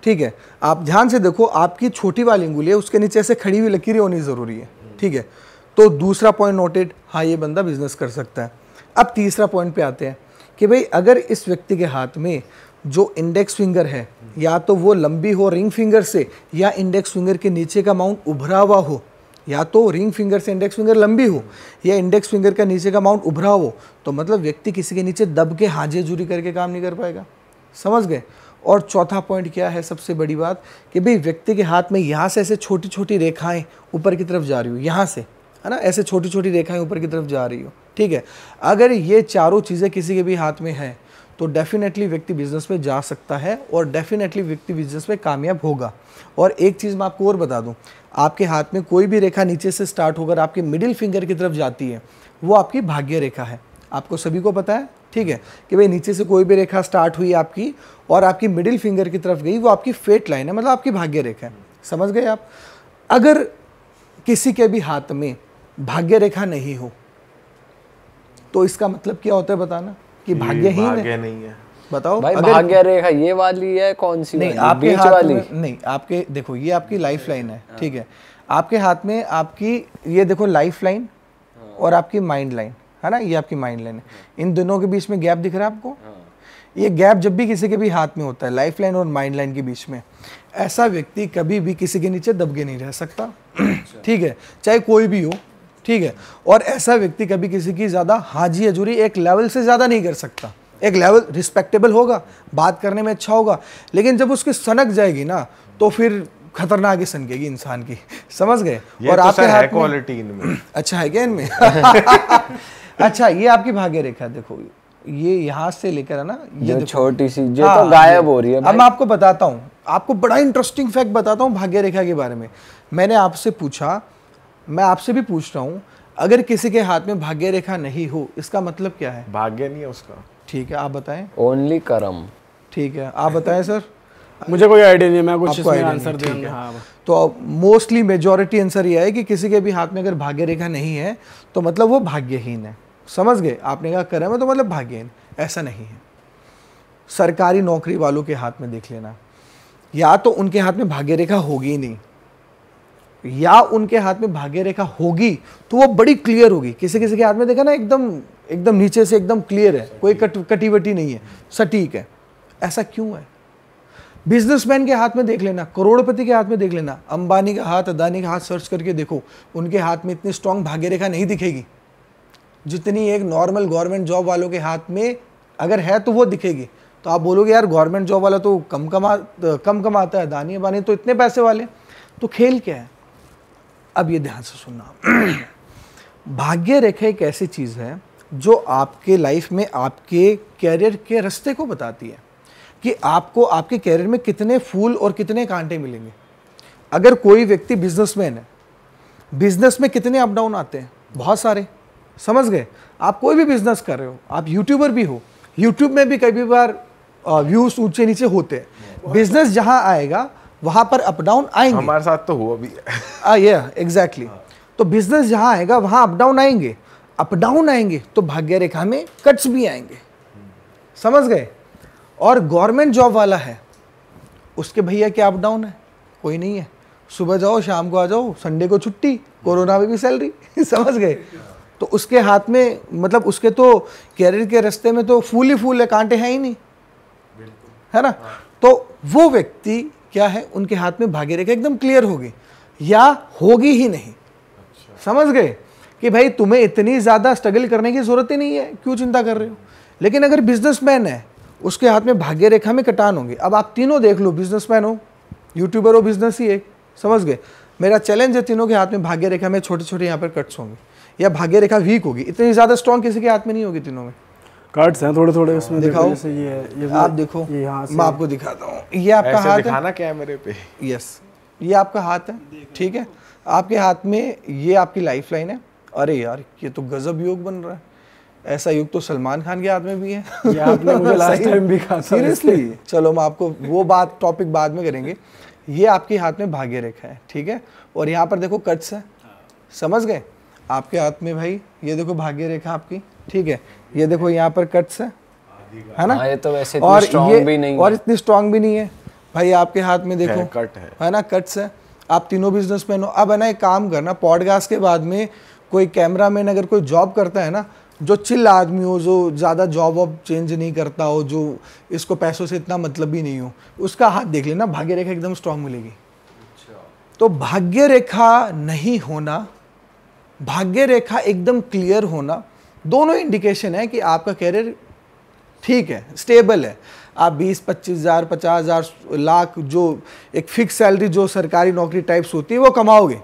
Speaker 2: ठीक है, आप ध्यान से देखो, आपकी छोटी वाली अंगुली है उसके नीचे ऐसे खड़ी हुई लकीरें होनी ज़रूरी है, ठीक है। तो दूसरा पॉइंट नोटेड, हाँ ये बंदा बिजनेस कर सकता है। अब तीसरा पॉइंट पे आते हैं कि भाई अगर इस व्यक्ति के हाथ में जो इंडेक्स फिंगर है, या तो वो लंबी हो रिंग फिंगर से, या इंडेक्स फिंगर के नीचे का माउंट उभरा हुआ हो, या तो रिंग फिंगर से इंडेक्स फिंगर लंबी हो या इंडेक्स फिंगर का नीचे का माउंट उभरा हो, तो मतलब व्यक्ति किसी के नीचे दब के हाजे जुरी करके काम नहीं कर पाएगा, समझ गए। और चौथा पॉइंट क्या है, सबसे बड़ी बात कि भाई व्यक्ति के हाथ में यहाँ से ऐसे छोटी छोटी रेखाएं ऊपर की तरफ जा रही हो, यहाँ से है ना, ऐसे छोटी छोटी रेखाएं ऊपर की तरफ जा रही हो, ठीक है। अगर ये चारों चीज़ें किसी के भी हाथ में है तो डेफिनेटली व्यक्ति बिजनेस में जा सकता है, और डेफिनेटली व्यक्ति बिजनेस में कामयाब होगा। और एक चीज़ मैं आपको और बता दूं, आपके हाथ में कोई भी रेखा नीचे से स्टार्ट होकर आपके मिडिल फिंगर की तरफ जाती है, वो आपकी भाग्य रेखा है। आपको सभी को पता है, ठीक है, कि भाई नीचे से कोई भी रेखा स्टार्ट हुई आपकी और आपकी मिडिल फिंगर की तरफ गई, वो आपकी फेट लाइन है, मतलब आपकी भाग्य रेखा है, समझ गए आप। अगर किसी के भी हाथ में भाग्य रेखा नहीं हो तो इसका मतलब क्या होता है बताना, कि भाग्यहीन है,
Speaker 4: नहीं है।
Speaker 2: बताओ
Speaker 3: भाई
Speaker 2: अगर
Speaker 3: भाग्य रेखा ये वाली है, कौन सी
Speaker 2: नहीं
Speaker 3: वाली?
Speaker 2: आपके
Speaker 3: बीच
Speaker 2: हाथ
Speaker 3: वाली?
Speaker 2: में नहीं, आपके देखो ये आपकी लाइफ लाइन है, ठीक है। आपके हाथ में आपकी ये देखो लाइफ लाइन और आपकी माइंड लाइन है ना, ये आपकी माइंड लाइन है। इन दोनों के बीच में गैप दिख रहा है आपको? ये गैप जब भी किसी के भी हाथ में होता है, लाइफ लाइन और माइंड लाइन के बीच में, ऐसा व्यक्ति कभी भी किसी के नीचे दबके नहीं रह सकता, ठीक है, चाहे कोई भी हो, ठीक है। और ऐसा व्यक्ति कभी किसी की ज़्यादा हाजी हजूरी एक लेवल से ज़्यादा नहीं कर सकता। एक लेवल रिस्पेक्टेबल होगा, बात करने में अच्छा होगा, लेकिन जब उसकी सनक जाएगी ना तो फिर खतरनाक ही सनकेगी इंसान की, समझ गए। और
Speaker 4: तो
Speaker 2: आपके हाथ
Speaker 4: क्वालिटी इनमें
Speaker 2: अच्छा है क्या इनमें? अच्छा, ये आपकी भाग्य रेखा देखो, ये यहाँ से लेकर है ना, ये
Speaker 3: जो छोटी सी जो
Speaker 2: हाँ,
Speaker 3: तो गायब हो रही है।
Speaker 2: अब मैं आपको बताता हूँ, आपको बड़ा इंटरेस्टिंग फैक्ट बताता हूँ भाग्य रेखा के बारे में। मैंने आपसे पूछा, मैं आपसे भी पूछ रहा हूँ, अगर किसी के हाथ में भाग्य रेखा नहीं हो इसका मतलब क्या है?
Speaker 4: भाग्य नहीं है उसका।
Speaker 2: ठीक है, आप बताएं।
Speaker 3: ओनली कर्म।
Speaker 2: ठीक है, आप बताएं सर।
Speaker 1: मुझे कोई आइडिया नहीं है, मैं कुछ
Speaker 2: आपको
Speaker 1: इसमें
Speaker 2: idea
Speaker 1: आंसर
Speaker 2: नहीं, ठीक
Speaker 1: दूंगा।
Speaker 2: है।
Speaker 1: हाँ,
Speaker 2: तो मोस्टली मेजॉरिटी आंसर ये है कि किसी के भी हाथ में अगर भाग्य रेखा नहीं है तो मतलब वो भाग्यहीन है, समझ गए। आपने कहा कर्म है तो मतलब भाग्यहीन, ऐसा नहीं है। सरकारी नौकरी वालों के हाथ में देख लेना, या तो उनके हाथ में भाग्य रेखा होगी ही नहीं, या उनके हाथ में भाग्य रेखा होगी तो वो बड़ी क्लियर होगी। किसी किसी के हाथ में देखा ना, एकदम नीचे से एकदम क्लियर है, कोई कटी वटी नहीं है, सटीक है। ऐसा क्यों है? बिजनेसमैन के हाथ में देख लेना, करोड़पति के हाथ में देख लेना, अंबानी का हाथ, अदानी का हाथ सर्च करके देखो, उनके हाथ में इतनी स्ट्रांग भाग्य रेखा नहीं दिखेगी जितनी एक नॉर्मल गवर्नमेंट जॉब वालों के हाथ में अगर है तो वो दिखेगी। तो आप बोलोगे यार गवर्नमेंट जॉब वाला तो कम कमाता है, अदानी अंबानी तो इतने पैसे वाले, तो खेल क्या है? अब ये ध्यान से सुनना, भाग्य रेखा एक ऐसी चीज़ है जो आपके लाइफ में आपके कैरियर के रास्ते को बताती है कि आपको आपके कैरियर में कितने फूल और कितने कांटे मिलेंगे। अगर कोई व्यक्ति बिजनेसमैन है, बिजनेस में कितने अप डाउन आते हैं, बहुत सारे, समझ गए। आप कोई भी बिजनेस कर रहे हो, आप यूट्यूबर भी हो, यूट्यूब में भी कई बार व्यूज ऊंचे नीचे होते हैं। बिजनेस जहां आएगा वहां पर अप डाउन आएंगे।
Speaker 4: हमारे साथ तो हुआ भी
Speaker 2: ये एग्जैक्टली। तो बिजनेस जहां आएगा वहां अप डाउन आएंगे, अप डाउन आएंगे तो भाग्य रेखा में कट्स भी आएंगे, समझ गए। और गवर्नमेंट जॉब वाला है, उसके भैया क्या अप डाउन है, कोई नहीं है। सुबह जाओ शाम को आ जाओ, संडे को छुट्टी, कोरोना में भी सैलरी समझ गए। तो उसके हाथ में मतलब उसके तो कैरियर के रास्ते में तो फूल ही फूल है, कांटे हैं ही नहीं, है ना। तो वो व्यक्ति क्या है, उनके हाथ में भाग्य रेखा एकदम क्लियर होगी या होगी ही नहीं। समझ गए कि भाई तुम्हें इतनी ज़्यादा स्ट्रगल करने की ज़रूरत ही नहीं है, क्यों चिंता कर रहे हो। लेकिन अगर बिजनेसमैन है, उसके हाथ में भाग्य रेखा में कटान होंगे। अब आप तीनों देख लो, बिजनेसमैन हो, यूट्यूबर हो, बिजनेस ही एक, समझ गए। मेरा चैलेंज है तीनों के हाथ में भाग्य रेखा में छोटे छोटे यहाँ पर कट्स होंगे या भाग्य रेखा वीक होगी, इतनी ज़्यादा स्ट्रॉन्ग किसी के हाथ में नहीं होगी। तीनों में
Speaker 1: कट्स हैं थोड़े थोड़े उसमें,
Speaker 2: दिखाओ।
Speaker 1: जैसे ये
Speaker 2: आप देखो,
Speaker 1: ये यहाँ से
Speaker 2: मैं आपको दिखाता हूँ। ये आपका
Speaker 4: ऐसे
Speaker 2: हाथ है,
Speaker 4: दिखाना कैमरे पे।
Speaker 2: यस, ये आपका हाथ है, ठीक है। आपके हाथ में ये आपकी लाइफ लाइन है। अरे यार, ये तो गजब योग बन रहा है। ऐसा योग तो सलमान खान के हाथ में भी है।
Speaker 1: ये आपने मुझे लास्ट टाइम भी कहा था।
Speaker 2: सीरियसली, चलो मैं आपको वो बात टॉपिक बाद में करेंगे। ये आपके हाथ में भाग्य रेखा है, ठीक है। और यहाँ पर देखो कट्स है, समझ गए। आपके हाथ में भाई ये देखो भाग्य रेखा आपकी, ठीक है। ये देखो यहाँ पर कट्स है ना।
Speaker 3: ये तो वैसे
Speaker 2: और
Speaker 3: स्ट्रॉन्ग भी नहीं
Speaker 2: और
Speaker 3: है।
Speaker 2: इतनी स्ट्रॉन्ग भी नहीं है भाई। आपके हाथ में देखो
Speaker 4: कट है
Speaker 2: ना, कट्स है। आप तीनों बिजनेसमैन हो। अब है ना, एक काम करना, पॉडकास्ट के बाद में कोई कैमरामैन अगर कोई जॉब करता है ना, जो चिल आदमी हो, जो ज़्यादा जॉब वॉब चेंज नहीं करता हो, जो इसको पैसों से इतना मतलब भी नहीं हो, उसका हाथ देख लेना, भाग्य रेखा एकदम स्ट्रांग मिलेगी। तो भाग्य रेखा नहीं होना, भाग्य रेखा एकदम क्लियर होना, दोनों इंडिकेशन है कि आपका कैरियर ठीक है, स्टेबल है। आप 20-25 हज़ार, 50 हज़ार, लाख, जो एक फिक्स सैलरी जो सरकारी नौकरी टाइप्स होती है वो कमाओगे,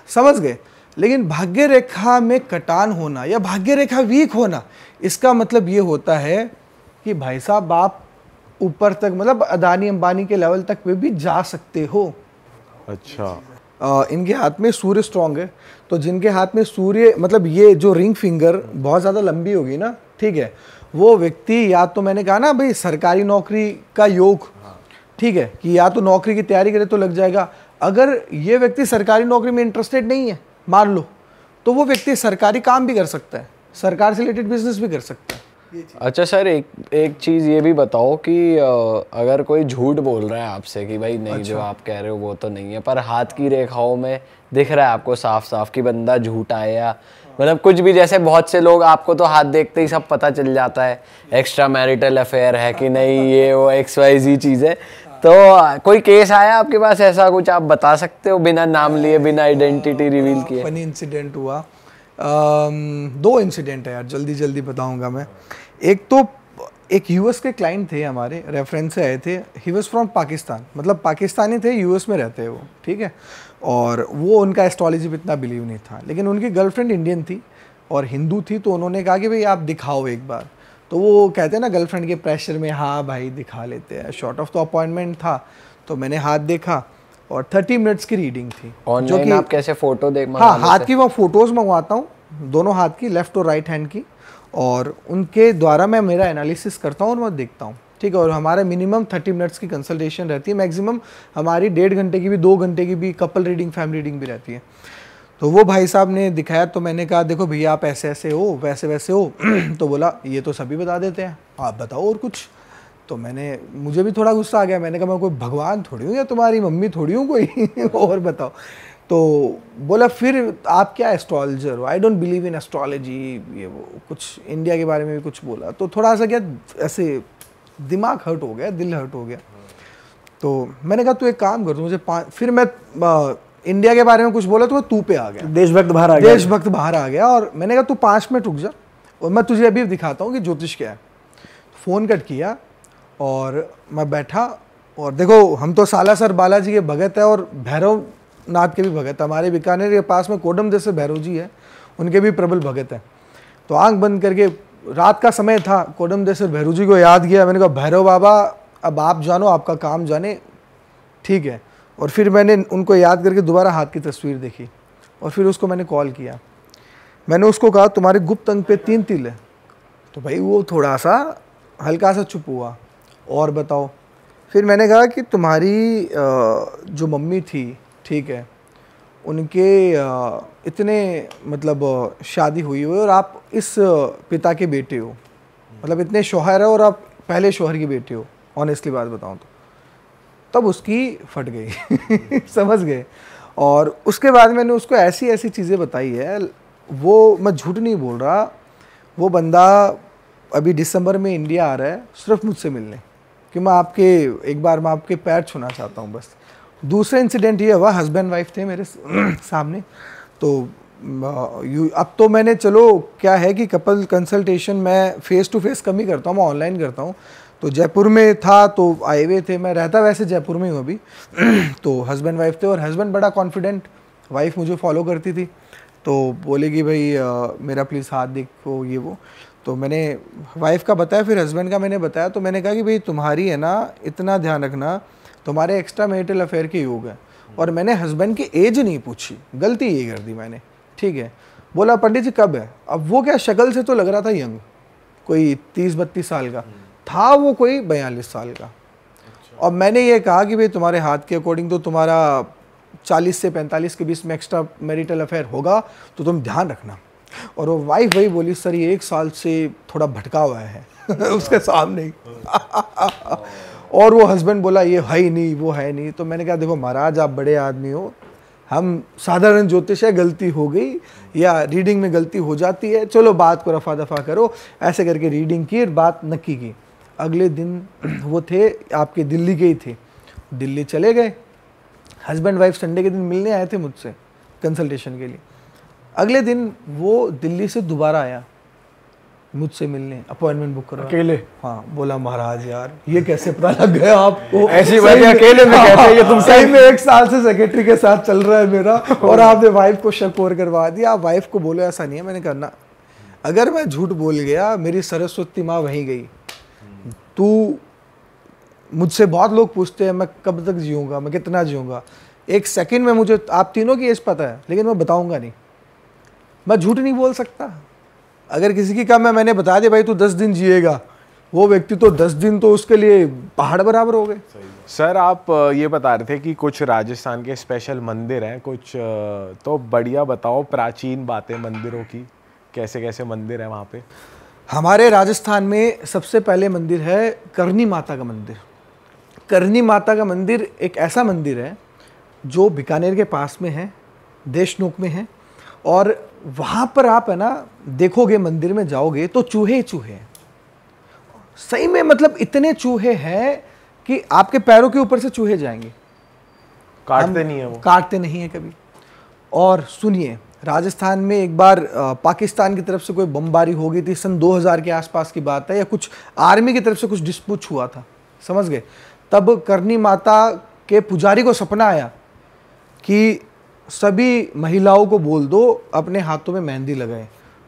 Speaker 2: समझ गए। लेकिन भाग्य रेखा में कटान होना या भाग्य रेखा वीक होना, इसका मतलब ये होता है कि भाई साहब आप ऊपर तक, मतलब अदानी अंबानी के लेवल तक भी जा सकते हो।
Speaker 4: अच्छा,
Speaker 2: इनके हाथ में सूर्य स्ट्रांग है, तो जिनके हाथ में सूर्य, मतलब ये जो रिंग फिंगर बहुत ज़्यादा लंबी होगी ना, ठीक है, वो व्यक्ति या तो मैंने कहा ना भाई सरकारी नौकरी का योग, ठीक है, कि या तो नौकरी की तैयारी करे तो लग जाएगा। अगर ये व्यक्ति सरकारी नौकरी में इंटरेस्टेड नहीं है, मान लो, तो वो व्यक्ति सरकारी काम भी कर सकता है, सरकार से रिलेटेड बिजनेस भी कर सकता है।
Speaker 3: अच्छा सर, एक चीज़ ये भी बताओ कि अगर कोई झूठ बोल रहा है आपसे कि भाई नहीं, जो आप कह रहे हो वो तो नहीं है, पर हाथ की रेखाओं में दिख रहा है आपको साफ साफ कि बंदा झूठा है, या मतलब कुछ भी, जैसे बहुत से लोग, आपको तो हाथ देखते ही सब पता चल जाता है एक्स्ट्रा मैरिटल अफेयर है कि नहीं, ये वो XYZ चीज़ है, तो कोई केस आया आपके पास ऐसा कुछ, आप बता सकते हो बिना नाम लिए, बिना आइडेंटिटी रिवील किए?
Speaker 2: फनी इंसिडेंट हुआ, 2 इंसिडेंट है यार, जल्दी जल्दी बताऊंगा मैं। एक तो एक यूएस के क्लाइंट थे हमारे, रेफरेंस से आए थे। ही वाज फ्रॉम पाकिस्तान, मतलब पाकिस्तानी थे, यूएस में रहते हैं वो, ठीक है। और वो उनका एस्ट्रोलॉजी पे इतना बिलीव नहीं था, लेकिन उनकी गर्लफ्रेंड इंडियन थी और हिंदू थी, तो उन्होंने कहा कि भाई आप दिखाओ एक बार। तो वो कहते हैं ना गर्लफ्रेंड के प्रेशर में, हाँ भाई दिखा लेते हैं। शॉर्ट ऑफ तो अपॉइंटमेंट था, तो मैंने हाथ देखा और 30 मिनट्स की रीडिंग थी।
Speaker 3: जो कि आप कैसे फोटो देख?
Speaker 2: हाँ, हाथ की मैं फोटोज़ मंगवाता हूँ, दोनों हाथ की, लेफ्ट और राइट हैंड की, और उनके द्वारा मैं मेरा एनालिसिस करता हूँ और मैं देखता हूँ, ठीक है। और हमारे मिनिमम 30 मिनट्स की कंसल्टेशन रहती है, मैक्सिमम हमारी 1.5 घंटे की भी, 2 घंटे की भी, कपल रीडिंग, फैमिली रीडिंग भी रहती है। तो वो भाई साहब ने दिखाया, तो मैंने कहा देखो भैया आप ऐसे ऐसे हो, वैसे वैसे हो। तो बोला ये तो सभी बता देते हैं, आप बताओ और कुछ। तो मुझे भी थोड़ा गुस्सा आ गया, मैंने कहा मैं कोई भगवान थोड़ी हूँ या तुम्हारी मम्मी थोड़ी हूँ कोई और बताओ। तो बोला फिर आप क्या एस्ट्रोलॉजर हो? I don't believe in astrology, ये वो कुछ इंडिया के बारे में भी कुछ बोला। तो थोड़ा सा क्या ऐसे दिमाग हर्ट हो गया, दिल हर्ट हो गया। तो मैंने कहा तू एक काम कर, मुझे फिर मैं इंडिया के बारे में कुछ बोला तो मैं तू पे आ गया,
Speaker 1: देशभक्त बाहर आ गया,
Speaker 2: देशभक्त बाहर आ गया। और मैंने कहा तू 5 मिनट रुक जा और मैं तुझे अभी दिखाता हूँ कि ज्योतिष क्या है। फ़ोन कट किया और मैं बैठा, और देखो हम तो सालासर बालाजी के भगत है और भैरव नाथ के भी भगत है। हमारे बीकानेर के पास में कोडम जैसे भैरव जी है, उनके भी प्रबल भगत है। तो आंख बंद करके, रात का समय था, कोडम जैसे भैरव जी को याद किया। मैंने कहा भैरव बाबा अब आप जानो, आपका काम जाने, ठीक है। और फिर मैंने उनको याद करके दोबारा हाथ की तस्वीर देखी और फिर उसको मैंने कॉल किया। मैंने उसको कहा तुम्हारे गुप्त अंग पे 3 तिल है। तो भाई वो थोड़ा सा हल्का सा चुप हुआ, और बताओ। फिर मैंने कहा कि तुम्हारी जो मम्मी थी, ठीक है, उनके इतने मतलब शादी हुई और आप इस पिता के बेटे हो, मतलब इतने शौहर हो और आप पहले शौहर की बेटे हो, ऑनेस्टली बात बताऊं तो। तब उसकी फट गई समझ गए। और उसके बाद मैंने उसको ऐसी ऐसी चीज़ें बताई है, वो मैं झूठ नहीं बोल रहा, वो बंदा अभी दिसंबर में इंडिया आ रहा है सिर्फ मुझसे मिलने कि मैं आपके पैर छूना चाहता हूँ बस। दूसरा इंसिडेंट ये हुआ, हस्बैंड वाइफ थे मेरे सामने, तो अब तो मैंने, चलो क्या है कि कपल कंसल्टेशन मैं फेस टू फेस कम ही करता हूँ, मैं ऑनलाइन करता हूँ। तो जयपुर में था तो आए हुए थे, मैं रहता वैसे जयपुर में ही हूँ अभी तो हस्बैंड वाइफ थे और हस्बैंड बड़ा कॉन्फिडेंट, वाइफ मुझे फॉलो करती थी, तो बोलेगी भाई मेरा प्लीज़ हाथ देखो ये वो। तो मैंने वाइफ का बताया, फिर हस्बैंड का मैंने बताया। तो मैंने कहा कि भाई तुम्हारी है ना, इतना ध्यान रखना, तुम्हारे एक्स्ट्रा मैरिटल अफेयर के योग है। और मैंने हस्बैंड की एज नहीं पूछी, गलती ये कर दी मैंने, ठीक है। बोला पंडित जी कब है? अब वो क्या, शक्ल से तो लग रहा था यंग, कोई 30-32 साल का था, वो कोई 42 साल का। और मैंने ये कहा कि भाई तुम्हारे हाथ के अकॉर्डिंग तो तुम्हारा 40 से 45 के बीच में एक्स्ट्रा मैरिटल अफेयर होगा, तो तुम ध्यान रखना। और वो वाइफ वही बोली, सर ये 1 साल से थोड़ा भटका हुआ है उसके सामने ही और वो हस्बैंड बोला ये है ही नहीं, वो है नहीं। तो मैंने कहा देखो महाराज, आप बड़े आदमी हो, हम साधारण ज्योतिष है, गलती हो गई या रीडिंग में गलती हो जाती है, चलो बात को रफा दफा करो। ऐसे करके रीडिंग की और बात नक्की की। अगले दिन वो थे आपके दिल्ली के ही थे, दिल्ली चले गए। हस्बैंड वाइफ संडे के दिन मिलने आए थे मुझसे कंसल्टेशन के लिए। अगले दिन वो दिल्ली से दोबारा आया मुझसे मिलने, अपॉइंटमेंट बुक करा
Speaker 1: अकेले।
Speaker 2: हाँ, बोला महाराज यार ये कैसे पता लग गया आपको?
Speaker 1: ऐसी बात है, अकेले में कहते हैं कि तुम
Speaker 2: सही में 1 साल से सेक्रेटरी के साथ चल रहा है मेरा और आपने वाइफ को शक और करवा दिया। आप वाइफ को बोलो ऐसा नहीं है। मैंने कहा ना, अगर मैं झूठ बोल गया, मेरी सरस्वती माँ वहीं गई। तू मुझसे बहुत लोग पूछते हैं मैं कब तक जीऊँगा, मैं कितना जीऊँगा। 1 सेकंड में मुझे आप तीनों की एज पता है, लेकिन मैं बताऊँगा नहीं, मैं झूठ नहीं बोल सकता। अगर किसी की कम है, मैंने बता दिया भाई तू 10 दिन जिएगा, वो व्यक्ति तो 10 दिन तो उसके लिए पहाड़ बराबर हो गए।
Speaker 4: सर आप ये बता रहे थे कि कुछ राजस्थान के स्पेशल मंदिर हैं कुछ, तो बढ़िया बताओ प्राचीन बातें मंदिरों की, कैसे कैसे मंदिर है वहाँ पे?
Speaker 2: हमारे राजस्थान में सबसे पहले मंदिर है करनी माता का मंदिर। करनी माता का मंदिर एक ऐसा मंदिर है जो बीकानेर के पास में है, देशनोक में है। और वहाँ पर आप है ना देखोगे, मंदिर में जाओगे तो चूहे ही चूहे हैं, सही में, मतलब इतने चूहे हैं कि आपके पैरों के ऊपर से चूहे जाएंगे।
Speaker 4: काटते नहीं है वो?
Speaker 2: काटते नहीं है कभी। और सुनिए, राजस्थान में एक बार पाकिस्तान की तरफ से कोई बमबारी हो गई थी, सन 2000 के आसपास की बात है, या कुछ आर्मी की तरफ से कुछ डिस्प्यूट हुआ था, समझ गए। तब करनी माता के पुजारी को सपना आया कि सभी महिलाओं को बोल दो अपने हाथों में मेहंदी लगाएं।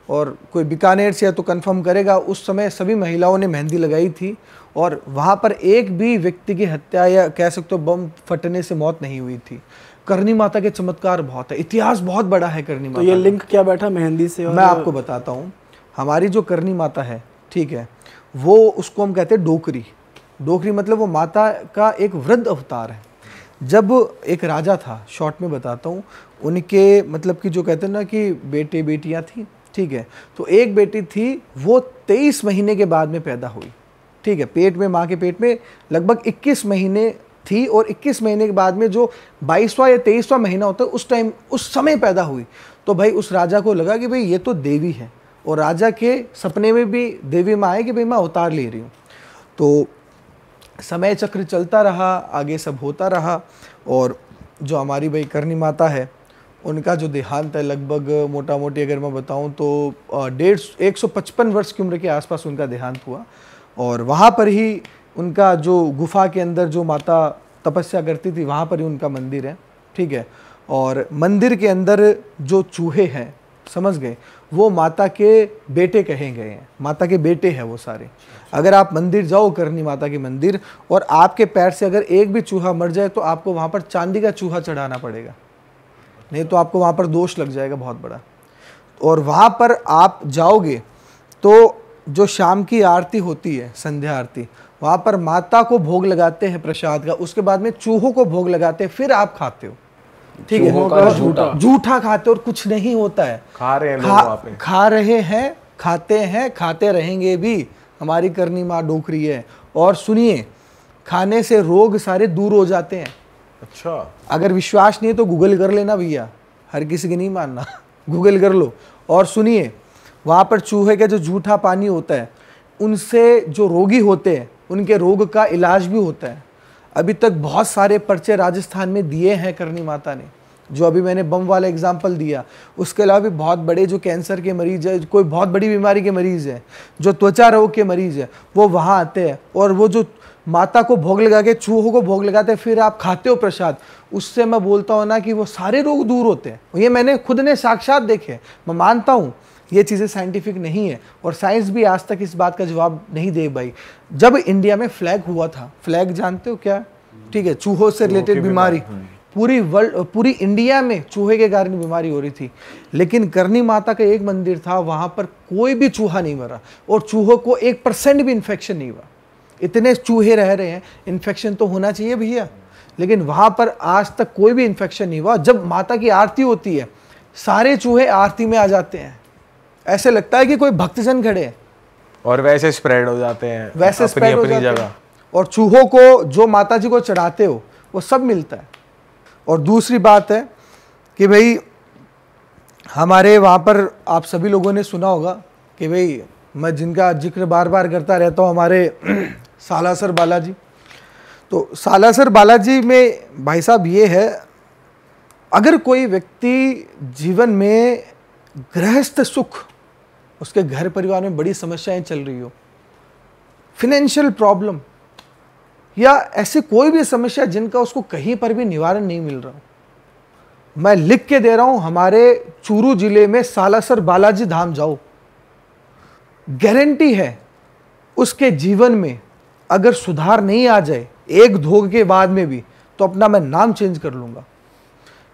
Speaker 2: और कोई बीकानेर से है तो कंफर्म करेगा, उस समय सभी महिलाओं ने मेहंदी लगाई थी और वहाँ पर एक भी व्यक्ति की हत्या या कह सकते हो बम फटने से मौत नहीं हुई थी। करनी माता के चमत्कार बहुत है, इतिहास बहुत बड़ा है करनी माता।
Speaker 1: तो ये लिंक क्या बैठा मेहंदी से?
Speaker 2: मैं आपको बताता हूँ। हमारी जो करनी माता है, ठीक है, वो उसको हम कहते हैं डोकरी। डोकरी मतलब वो माता का एक वृद्ध अवतार है। जब एक राजा था, शॉर्ट में बताता हूँ, उनके मतलब कि जो कहते हैं ना कि बेटे बेटियाँ थी, ठीक है, तो एक बेटी थी वो 23 महीने के बाद में पैदा हुई, ठीक है, पेट में, माँ के पेट में लगभग 21 महीने थी और 21 महीने के बाद में जो 22वां या 23वां महीना होता है उस टाइम, उस समय पैदा हुई। तो भाई उस राजा को लगा कि भाई ये तो देवी है, और राजा के सपने में भी देवी माँ है कि भाई मैं अवतार ले रही हूँ। तो समय चक्र चलता रहा, आगे सब होता रहा, और जो हमारी भाई करनी माता है उनका जो देहांत है लगभग मोटा मोटी अगर मैं बताऊं तो 155 वर्ष की उम्र के आसपास उनका देहांत हुआ। और वहाँ पर ही उनका जो गुफा के अंदर जो माता तपस्या करती थी, वहाँ पर ही उनका मंदिर है, ठीक है। और मंदिर के अंदर जो चूहे हैं, समझ गए? वो माता के बेटे कहे गए हैं, माता के बेटे हैं वो सारे। अगर आप मंदिर जाओ, करनी माता के मंदिर, और आपके पैर से अगर एक भी चूहा मर जाए तो आपको वहाँ पर चांदी का चूहा चढ़ाना पड़ेगा, नहीं तो आपको वहाँ पर दोष लग जाएगा बहुत बड़ा। और वहाँ पर आप जाओगे तो जो शाम की आरती होती है, संध्या आरती, वहाँ पर माता को भोग लगाते हैं प्रसाद का, उसके बाद में चूहों को भोग लगाते हैं, फिर आप खाते हो, ठीक है? जूठा खाते हो और कुछ नहीं होता है।
Speaker 4: खा रहे हैं लोग वहाँ पे,
Speaker 2: खा रहे हैं, खाते हैं, खाते रहेंगे भी। हमारी करनी माँ डोकरी है। और सुनिए, खाने से रोग सारे दूर हो जाते हैं।
Speaker 4: अच्छा,
Speaker 2: अगर विश्वास नहीं है तो गूगल कर लेना भैया, हर किसी की नहीं मानना, गूगल कर लो। और सुनिए, वहाँ पर चूहे का जो जूठा पानी होता है, उनसे जो रोगी होते हैं उनके रोग का इलाज भी होता है। अभी तक बहुत सारे पर्चे राजस्थान में दिए हैं करनी माता ने, जो अभी मैंने बम वाला एग्जाम्पल दिया। उसके अलावा भी बहुत बड़े जो कैंसर के मरीज है, कोई बहुत बड़ी बीमारी के मरीज है, जो त्वचा रोग के मरीज है, वो वहाँ आते हैं और वो जो माता को भोग लगा के चूहों को भोग लगाते हैं, फिर आप खाते हो प्रसाद, उससे मैं बोलता हूँ ना कि वो सारे रोग दूर होते हैं। ये मैंने खुद ने साक्षात देखे। मैं मानता हूँ ये चीज़ें साइंटिफिक नहीं है और साइंस भी आज तक इस बात का जवाब नहीं दे पाई। जब इंडिया में फ्लैग हुआ था, फ्लैग जानते हो क्या? ठीक है, चूहों से रिलेटेड बीमारी, पूरी वर्ल्ड, पूरी इंडिया में चूहे के कारण बीमारी हो रही थी, लेकिन करनी माता का एक मंदिर था, वहाँ पर कोई भी चूहा नहीं मरा और चूहों को 1% भी इन्फेक्शन नहीं हुआ। इतने चूहे रह रहे हैं, इन्फेक्शन तो होना चाहिए भैया, लेकिन वहाँ पर आज तक कोई भी इन्फेक्शन नहीं हुआ। जब माता की आरती होती है, सारे चूहे आरती में आ जाते हैं, ऐसे लगता है कि कोई भक्तजन खड़े हैं,
Speaker 4: और वैसे स्प्रेड हो जाते हैं,
Speaker 2: वैसे
Speaker 4: अपनी
Speaker 2: स्प्रेड हो
Speaker 4: अपनी
Speaker 2: जाते
Speaker 4: जगह।
Speaker 2: हैं। और चूहों को जो माता जी को चढ़ाते हो वो सब मिलता है। और दूसरी बात है कि भाई हमारे वहाँ पर आप सभी लोगों ने सुना होगा कि भाई, मैं जिनका जिक्र बार बार करता रहता हूँ, हमारे सालासर बालाजी। तो सालासर बालाजी में भाई साहब ये है, अगर कोई व्यक्ति जीवन में गृहस्थ सुख, उसके घर परिवार में बड़ी समस्याएं चल रही हो, फिनेंशियल प्रॉब्लम या ऐसी कोई भी समस्या जिनका उसको कहीं पर भी निवारण नहीं मिल रहा, मैं लिख के दे रहा हूं, हमारे चूरू जिले में सालासर बालाजी धाम जाओ, गारंटी है उसके जीवन में अगर सुधार नहीं आ जाए एक धोख के बाद में भी, तो अपना मैं नाम चेंज कर लूंगा।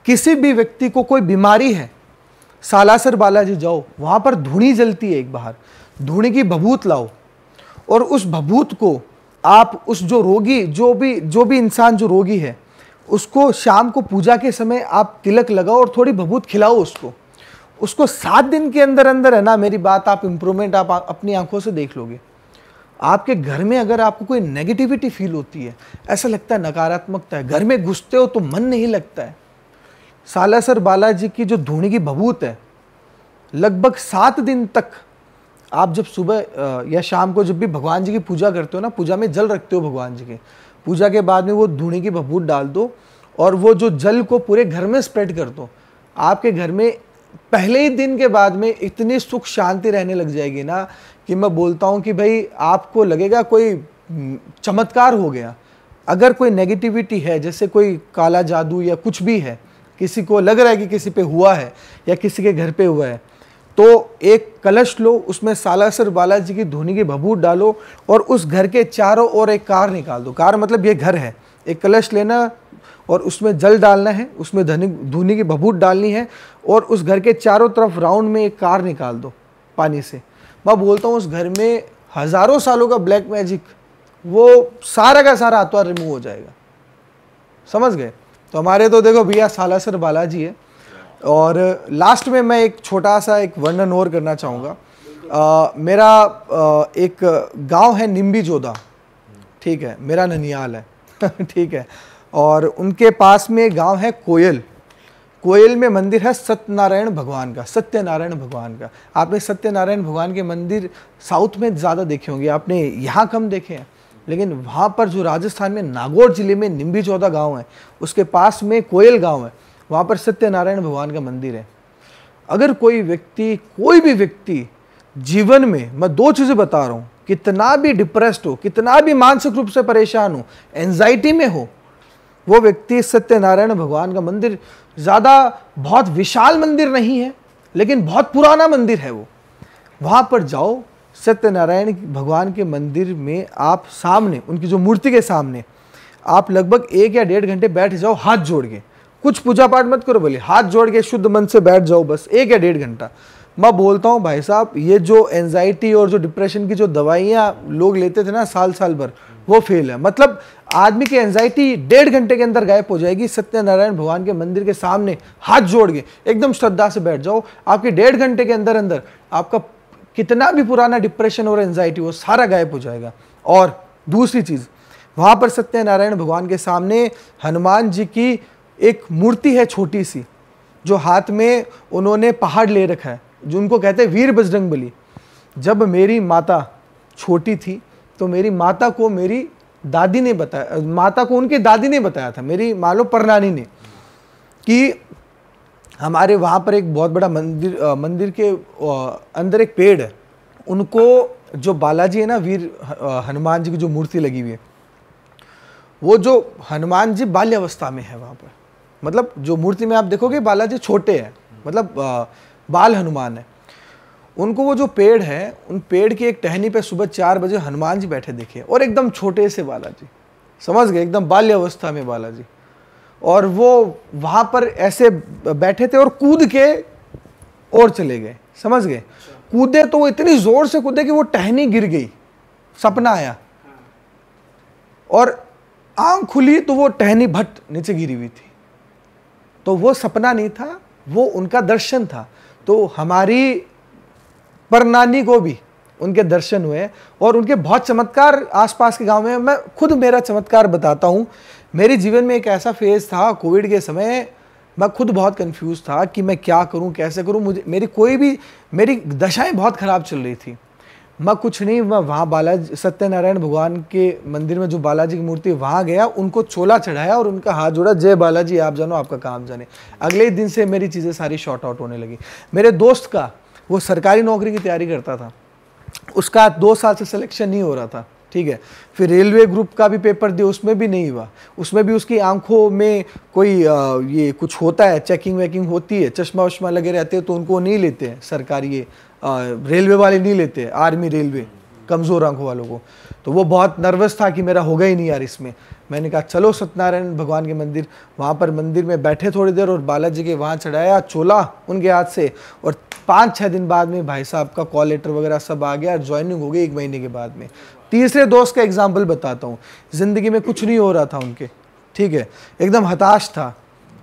Speaker 2: किसी भी व्यक्ति को कोई बीमारी है, सालासर बालाजी जाओ, वहां पर धूनी जलती है, एक बाहर धूनी की भभूत लाओ और उस भभूत को आप उस जो रोगी, जो भी इंसान जो रोगी है, उसको शाम को पूजा के समय आप तिलक लगाओ और थोड़ी भभूत खिलाओ उसको 7 दिन के अंदर अंदर, है ना, मेरी बात, आप इंप्रूवमेंट आप अपनी आंखों से देख लोगे। आपके घर में अगर आपको कोई नेगेटिविटी फील होती है, ऐसा लगता है नकारात्मकता है, घर में घुसते हो तो मन नहीं लगता है, सालासर बालाजी की जो धूनी की भभूत है, लगभग 7 दिन तक आप जब सुबह या शाम को जब भी भगवान जी की पूजा करते हो ना, पूजा में जल रखते हो भगवान जी के, पूजा के बाद में वो धूनी की भभूत डाल दो और वो जो जल को पूरे घर में स्प्रेड कर दो। आपके घर में पहले ही दिन के बाद में इतनी सुख शांति रहने लग जाएगी ना कि मैं बोलता हूँ कि भाई आपको लगेगा कोई चमत्कार हो गया। अगर कोई नेगेटिविटी है, जैसे कोई काला जादू या कुछ भी है, किसी को लग रहा है कि किसी पे हुआ है या किसी के घर पे हुआ है, तो एक कलश लो, उसमें सालासर बालाजी की धूनी की भभूत डालो और उस घर के चारों ओर एक कार निकाल दो। कार मतलब ये घर है, एक कलश लेना और उसमें जल डालना है, उसमें धूनी की भभूत डालनी है और उस घर के चारों तरफ राउंड में एक कार निकाल दो पानी से। मैं बोलता हूँ उस घर में हजारों सालों का ब्लैक मैजिक, वो सारा का सारा आत्मा रिमूव हो जाएगा। समझ गए? तो हमारे तो देखो भैया सालासर बालाजी है। और लास्ट में मैं एक छोटा सा एक वर्णन और करना चाहूँगा। मेरा एक गांव है निम्बी जोधा, ठीक है, मेरा ननियाल है ठीक है, और उनके पास में गांव है कोयल। कोयल में मंदिर है सत्यनारायण भगवान का, सत्यनारायण भगवान का। आपने सत्यनारायण भगवान के मंदिर साउथ में ज़्यादा देखे होंगे, आपने यहाँ कम देखे हैं, लेकिन वहाँ पर जो राजस्थान में नागौर जिले में निम्बी जोधा गाँव है, उसके पास में कोयल गाँव है, वहाँ पर सत्यनारायण भगवान का मंदिर है। अगर कोई भी व्यक्ति जीवन में, मैं 2 चीज़ें बता रहा हूँ, कितना भी डिप्रेस्ड हो, कितना भी मानसिक रूप से परेशान हो, एंजाइटी में हो, वो व्यक्ति सत्यनारायण भगवान का मंदिर, ज़्यादा बहुत विशाल मंदिर नहीं है, लेकिन बहुत पुराना मंदिर है वो। वहाँ पर जाओ, सत्यनारायण भगवान के मंदिर में आप सामने, उनकी जो मूर्ति के सामने आप लगभग 1 या 1.5 घंटे बैठ जाओ हाथ जोड़ के। कुछ पूजा पाठ मत करो, बोले हाथ जोड़ के शुद्ध मन से बैठ जाओ बस 1 या 1.5 घंटा। मैं बोलता हूँ भाई साहब, ये जो एंजाइटी और जो डिप्रेशन की जो दवाइयाँ लोग लेते थे ना साल साल भर, वो फेल है। मतलब आदमी की एंजाइटी 1.5 घंटे के अंदर गायब हो जाएगी। सत्यनारायण भगवान के मंदिर के सामने हाथ जोड़ के एकदम श्रद्धा से बैठ जाओ, आपके 1.5 घंटे के अंदर अंदर आपका कितना भी पुराना डिप्रेशन और एंजाइटी वो सारा गायब हो जाएगा। और दूसरी चीज़, वहाँ पर सत्यनारायण भगवान के सामने हनुमान जी की एक मूर्ति है छोटी सी, जो हाथ में उन्होंने पहाड़ ले रखा है, जो उनको कहते हैं वीर बजरंगबली। जब मेरी माता छोटी थी तो मेरी माता को मेरी दादी ने बताया, माता को उनकी दादी ने बताया था, मेरी मान लो परनानी ने, कि हमारे वहाँ पर एक बहुत बड़ा मंदिर के अंदर एक पेड़ है, उनको जो बालाजी है ना, वीर हनुमान जी की जो मूर्ति लगी हुई है, वो जो हनुमान जी बाल्यावस्था में है वहाँ पर। मतलब जो मूर्ति में आप देखोगे बालाजी छोटे हैं, मतलब बाल हनुमान है। उनको वो जो पेड़ है, उन पेड़ की एक टहनी पे सुबह 4 बजे हनुमान जी बैठे देखे, और एकदम छोटे से बालाजी, समझ गए, एकदम बाल्यावस्था में बालाजी। और वो वहाँ पर ऐसे बैठे थे और कूद के और चले गए, समझ गए। कूदे तो वो इतनी जोर से कूदे कि वो टहनी गिर गई, सपना आया, और आंख खुली तो वो टहनी भट नीचे गिरी हुई थी। तो वो सपना नहीं था, वो उनका दर्शन था। तो हमारी परनानी को भी उनके दर्शन हुए, और उनके बहुत चमत्कार आसपास के गांव में। मैं खुद मेरा चमत्कार बताता हूँ। मेरे जीवन में एक ऐसा फेज था कोविड के समय, मैं खुद बहुत कंफ्यूज था कि मैं क्या करूँ, कैसे करूँ। मुझे मेरी दशाएं बहुत ख़राब चल रही थी। मैं कुछ नहीं, मैं वहाँ बालाजी सत्यनारायण भगवान के मंदिर में जो बालाजी की मूर्ति, वहाँ गया, उनको चोला चढ़ाया और उनका हाथ जोड़ा, जय बालाजी, आप जानो आपका काम जाने। अगले ही दिन से मेरी चीज़ें सारी शॉर्ट आउट होने लगी। मेरे दोस्त का, वो सरकारी नौकरी की तैयारी करता था, उसका 2 साल से सिलेक्शन नहीं हो रहा था, ठीक है। फिर रेलवे ग्रुप का भी पेपर दिया, उसमें भी नहीं हुआ। उसमें भी उसकी आंखों में कोई ये कुछ होता है, चेकिंग वेकिंग होती है, चश्मा वश्मा लगे रहते हैं, तो उनको नहीं लेते हैं सरकारी, ये रेलवे वाले नहीं लेते, आर्मी रेलवे, कमज़ोर आंखों वालों को। तो वो बहुत नर्वस था कि मेरा होगा ही नहीं यार इसमें। मैंने कहा चलो सत्यनारायण भगवान के मंदिर, वहाँ पर मंदिर में बैठे थोड़ी देर, और बालाजी के वहाँ चढ़ाया चोला उनके हाथ से, और 5-6 दिन बाद में भाई साहब का कॉल लेटर वगैरह सब आ गया, ज्वाइनिंग हो गई 1 महीने के बाद में। तीसरे दोस्त का एग्जाम्पल बताता हूँ, ज़िंदगी में कुछ नहीं हो रहा था उनके, ठीक है, एकदम हताश था।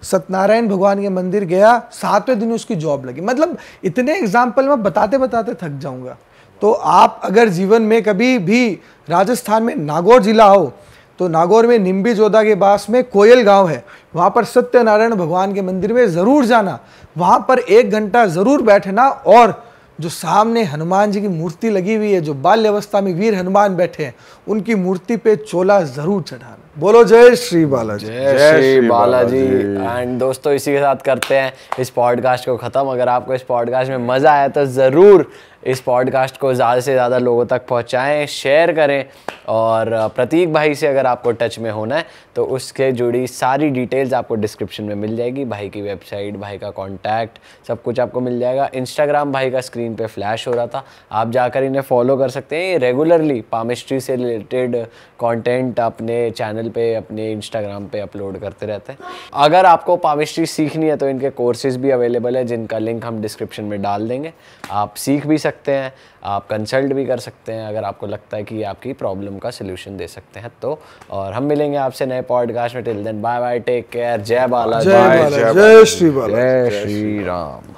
Speaker 2: सत्यनारायण भगवान के मंदिर गया, 7वें दिन उसकी जॉब लगी। मतलब इतने एग्जाम्पल मैं बताते बताते थक जाऊंगा। तो आप अगर जीवन में कभी भी राजस्थान में नागौर जिला हो, तो नागौर में निम्बी जोधा के पास में कोयल गांव है, वहाँ पर सत्यनारायण भगवान के मंदिर में ज़रूर जाना, वहाँ पर 1 घंटा ज़रूर बैठना, और जो सामने हनुमान जी की मूर्ति लगी हुई है, जो बाल्य अवस्था में वीर हनुमान बैठे हैं, उनकी मूर्ति पे चोला ज़रूर चढ़ाना। बोलो जय श्री बालाजी,
Speaker 3: जय श्री बालाजी। एंड दोस्तों, इसी के साथ करते हैं इस पॉडकास्ट को ख़त्म। अगर आपको इस पॉडकास्ट में मज़ा आया तो ज़रूर इस पॉडकास्ट को ज़्यादा से ज़्यादा लोगों तक पहुंचाएं, शेयर करें, और प्रतीक भाई से अगर आपको टच में होना है तो उसके जुड़ी सारी डिटेल्स आपको डिस्क्रिप्शन में मिल जाएगी। भाई की वेबसाइट, भाई का कॉन्टैक्ट, सब कुछ आपको मिल जाएगा। इंस्टाग्राम भाई का स्क्रीन पे फ्लैश हो रहा था, आप जाकर इन्हें फॉलो कर सकते हैं। ये रेगुलरली पामिस्ट्री से रिलेटेड कंटेंट अपने चैनल पे, अपने इंस्टाग्राम पे अपलोड करते रहते हैं। अगर आपको पामिस्ट्री सीखनी है तो इनके कोर्सेज भी अवेलेबल है, जिनका लिंक हम डिस्क्रिप्शन में डाल देंगे। आप सीख भी सकते हैं, आप कंसल्ट भी कर सकते हैं, अगर आपको लगता है कि आपकी प्रॉब्लम का सलूशन दे सकते हैं तो। और हम मिलेंगे आपसे नए पॉडकास्ट में। Till then bye bye, take care, जय बालाजी,
Speaker 2: जय श्री बालाजी,
Speaker 3: जय श्री राम।